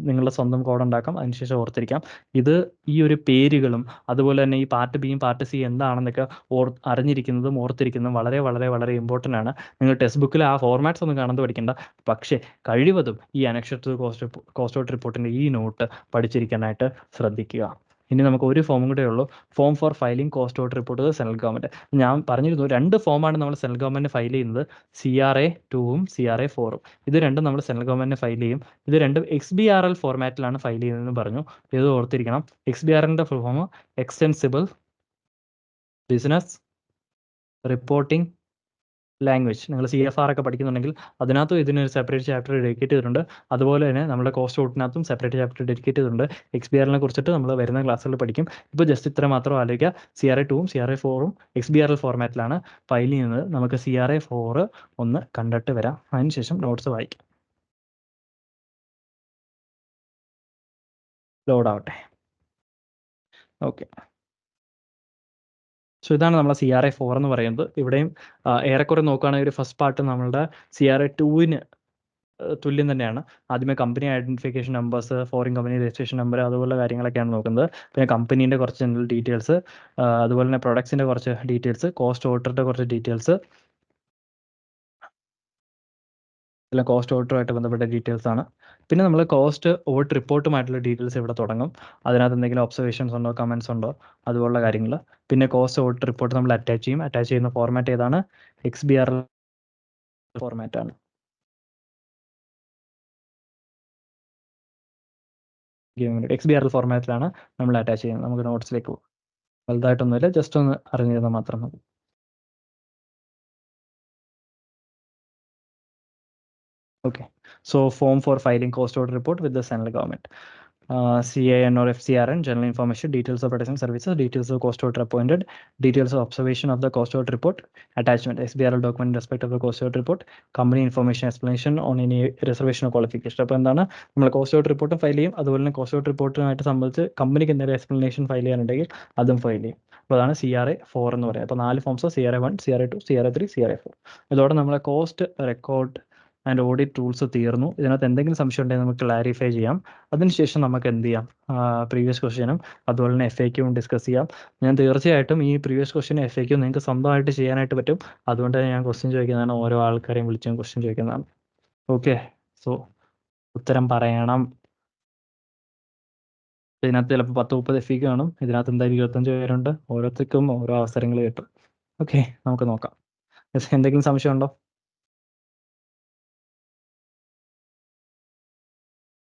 നിങ്ങളുടെ സ്വന്തം കോഡ് ഉണ്ടാക്കാം. അതിനുശേഷം ഓർത്തിരിക്കാം. ഇത് ഈ ഒരു പേരുകളും അതുപോലെ തന്നെ ഈ പാർട്ട് ബിയും പാർട്ട് സി എന്താണെന്നൊക്കെ അറിഞ്ഞിരിക്കുന്നതും ഓർത്തിരിക്കുന്നതും വളരെ വളരെ വളരെ ഇമ്പോർട്ടൻ്റ് ആണ്. നിങ്ങൾ ടെക്സ്റ്റ് ബുക്കിൽ ആ ഫോർമാറ്റ്സ് ഒന്നും കാണാതെ പഠിക്കേണ്ട. പക്ഷേ കഴിവതും ഈ അനക്ഷർ ടു കോസ്റ്റ് ഔട്ട് റിപ്പോർട്ടിൻ്റെ ഈ നോട്ട് പഠിച്ചിരിക്കാനായിട്ട് ശ്രദ്ധിക്കുക. ഇനി നമുക്ക് ഒരു ഫോമും കൂടെ ഉള്ളൂ. Form four filing cost audit report central government. ഞാൻ പറഞ്ഞിരുന്നു 2 ഫോമാണ് നമ്മൾ സെൻട്രൽ ഗവൺമെൻറ് ഫയൽ ചെയ്യുന്നത്. CRA 2ഉം CRA 4ഉം. ഇത് രണ്ടും നമ്മൾ സെൻട്രൽ ഗവൺമെൻറ് ഫയൽ ചെയ്യും. ഇത് രണ്ടും XBRL ഫോർമാറ്റിലാണ് ഫയൽ ചെയ്യുന്നതെന്ന് പറഞ്ഞു. ഇത് ഓർത്തിരിക്കണം. XBRLൻ്റെ full form extensible business reporting language. നിങ്ങൾ CFR ഒക്കെ പഠിക്കുന്നുണ്ടെങ്കിൽ അതിനകത്തും ഇതിനൊരു സെപ്പറേറ്റ് ചാപ്റ്റർ ഡെഡിക്കേറ്റ് ചെയ്തിട്ടുണ്ട്. അതുപോലെ തന്നെ നമ്മുടെ കോസ്റ്റ് ഔട്ടിനകത്തും സെപ്പറേറ്റ് ചാപ്റ്റർ ഡെഡിക്കേറ്റ് ചെയ്തിട്ടുണ്ട്. XBRLനെ കുറിച്ചിട്ട് നമ്മൾ വരുന്ന ക്ലാസ്സുകളിൽ പഠിക്കും. ഇപ്പോൾ ജസ്റ്റ് ഇത്ര മാത്രം ആലോചിക്കുക. CRA 2ഉം CRA 4ഉം XBRL ഫോർമാറ്റിലാണ് ഫയൽ ചെയ്യുന്നത്. നമുക്ക് CRA 4 ഒന്ന് കണ്ടിട്ട് വരാം. അതിനുശേഷം നോട്ട്സ് വായിക്കാം. ലോഡ് ആവട്ടെ. ഓക്കെ. സോ ഇതാണ് നമ്മളെ CRA 4 എന്ന് പറയുന്നത്. ഇവിടെയും ഏറെക്കുറെ നോക്കുകയാണെങ്കിൽ ഒരു ഫസ്റ്റ് പാർട്ട് നമ്മളുടെ CRA 2ന് തുല്യം തന്നെയാണ്. ആദ്യമേ company identification numbers, foreign company registration number, അതുപോലുള്ള കാര്യങ്ങളൊക്കെയാണ് നോക്കുന്നത്. പിന്നെ കമ്പനീൻ്റെ കുറച്ച് ജനറൽ ഡീറ്റെയിൽസ്, അതുപോലെ തന്നെ പ്രൊഡക്ട്സിൻ്റെ കുറച്ച് ഡീറ്റെയിൽസ്, കോസ്റ്റ് ഓർഡറിൻ്റെ കുറച്ച് ഡീറ്റെയിൽസ്, എല്ലാം കോസ്റ്റ് ഓർഡറുമായിട്ട് ബന്ധപ്പെട്ട ഡീറ്റെയിൽസ് ആണ്. പിന്നെ നമ്മൾ കോസ്റ്റ് ഓട്ട് റിപ്പോർട്ടുമായിട്ടുള്ള ഡീറ്റെയിൽസ് ഇവിടെ തുടങ്ങും. അതിനകത്ത് എന്തെങ്കിലും ഒബ്സർവേഷൻസ് ഉണ്ടോ, കമൻസ് ഉണ്ടോ, അതുപോലുള്ള കാര്യങ്ങൾ. പിന്നെ കോസ്റ്റ് ഓട്ട് റിപ്പോർട്ട് നമ്മൾ അറ്റാച്ച് ചെയ്യും. അറ്റാച്ച് ചെയ്യുന്ന ഫോർമാറ്റ് ഏതാണ്? XBRL ഫോർമാറ്റാണ്. XBRL ഫോർമാറ്റിലാണ് നമ്മൾ അറ്റാച്ച് ചെയ്യുന്നത്. നമുക്ക് നോട്ട്സിലേക്ക് പോകും. വലുതായിട്ടൊന്നുമില്ല, ജസ്റ്റ് ഒന്ന് അറിഞ്ഞിരുന്നാൽ മാത്രം മതി. Okay, so form for filing cost order report with the central government. CAN or FCRN, general information, details of production services, details of cost order appointed, details of observation of the cost order report, attachment, XBRL document in respect of the cost order report, company information explanation on any reservation or qualification. അപ്പോൾ എന്താണ് നമ്മൾ cost out റിപ്പോർട്ടും file ചെയ്യും. അതുപോലെ തന്നെ cost out റിപ്പോർട്ടുമായിട്ട് സംബന്ധിച്ച് കമ്പനിക്ക് എന്തെങ്കിലും എക്സ്പ്ലനേഷൻ ഫയൽ ചെയ്യാനുണ്ടെങ്കിൽ അതും ഫയൽ ചെയ്യും. അപ്പോൾ അതാണ് CRA 4 എന്ന് പറയുന്നത്. അപ്പോൾ 4 forms: CRA 1, CRA 2, CRA 3, CRA 4. ഇതോടെ നമ്മളെ cost record and audit tools തീർന്നു. ഇതിനകത്ത് എന്തെങ്കിലും സംശയം ഉണ്ടെങ്കിൽ നമുക്ക് ക്ലാരിഫൈ ചെയ്യാം. അതിനുശേഷം നമുക്ക് എന്ത് ചെയ്യാം? പ്രീവിയസ് ക്വസ്റ്റ്യനും അതുപോലെ തന്നെ FAQയും ഡിസ്കസ് ചെയ്യാം. ഞാൻ തീർച്ചയായിട്ടും ഈ പ്രീവിയസ് ക്വസ്റ്റ്യനും FAQയും നിങ്ങൾക്ക് സ്വന്തമായിട്ട് ചെയ്യാനായിട്ട് പറ്റും. അതുകൊണ്ട് ഞാൻ ക്വസ്റ്റ്യൻ ചോദിക്കുന്നതാണ്, ഓരോ ആൾക്കാരെയും വിളിച്ചും ക്വസ്റ്റ്യൻ ചോദിക്കുന്നതാണ്. ഓക്കെ, സോ ഉത്തരം പറയണം. ഇതിനകത്ത് ചിലപ്പോൾ 10-30 FAQ കാണും. ഇതിനകത്ത് എന്തായാലും 25 പേരുണ്ട്. ഓരോരുത്തർക്കും ഓരോ അവസരങ്ങൾ കിട്ടും. ഓക്കെ, നമുക്ക് നോക്കാം. എന്തെങ്കിലും സംശയം ഉണ്ടോ?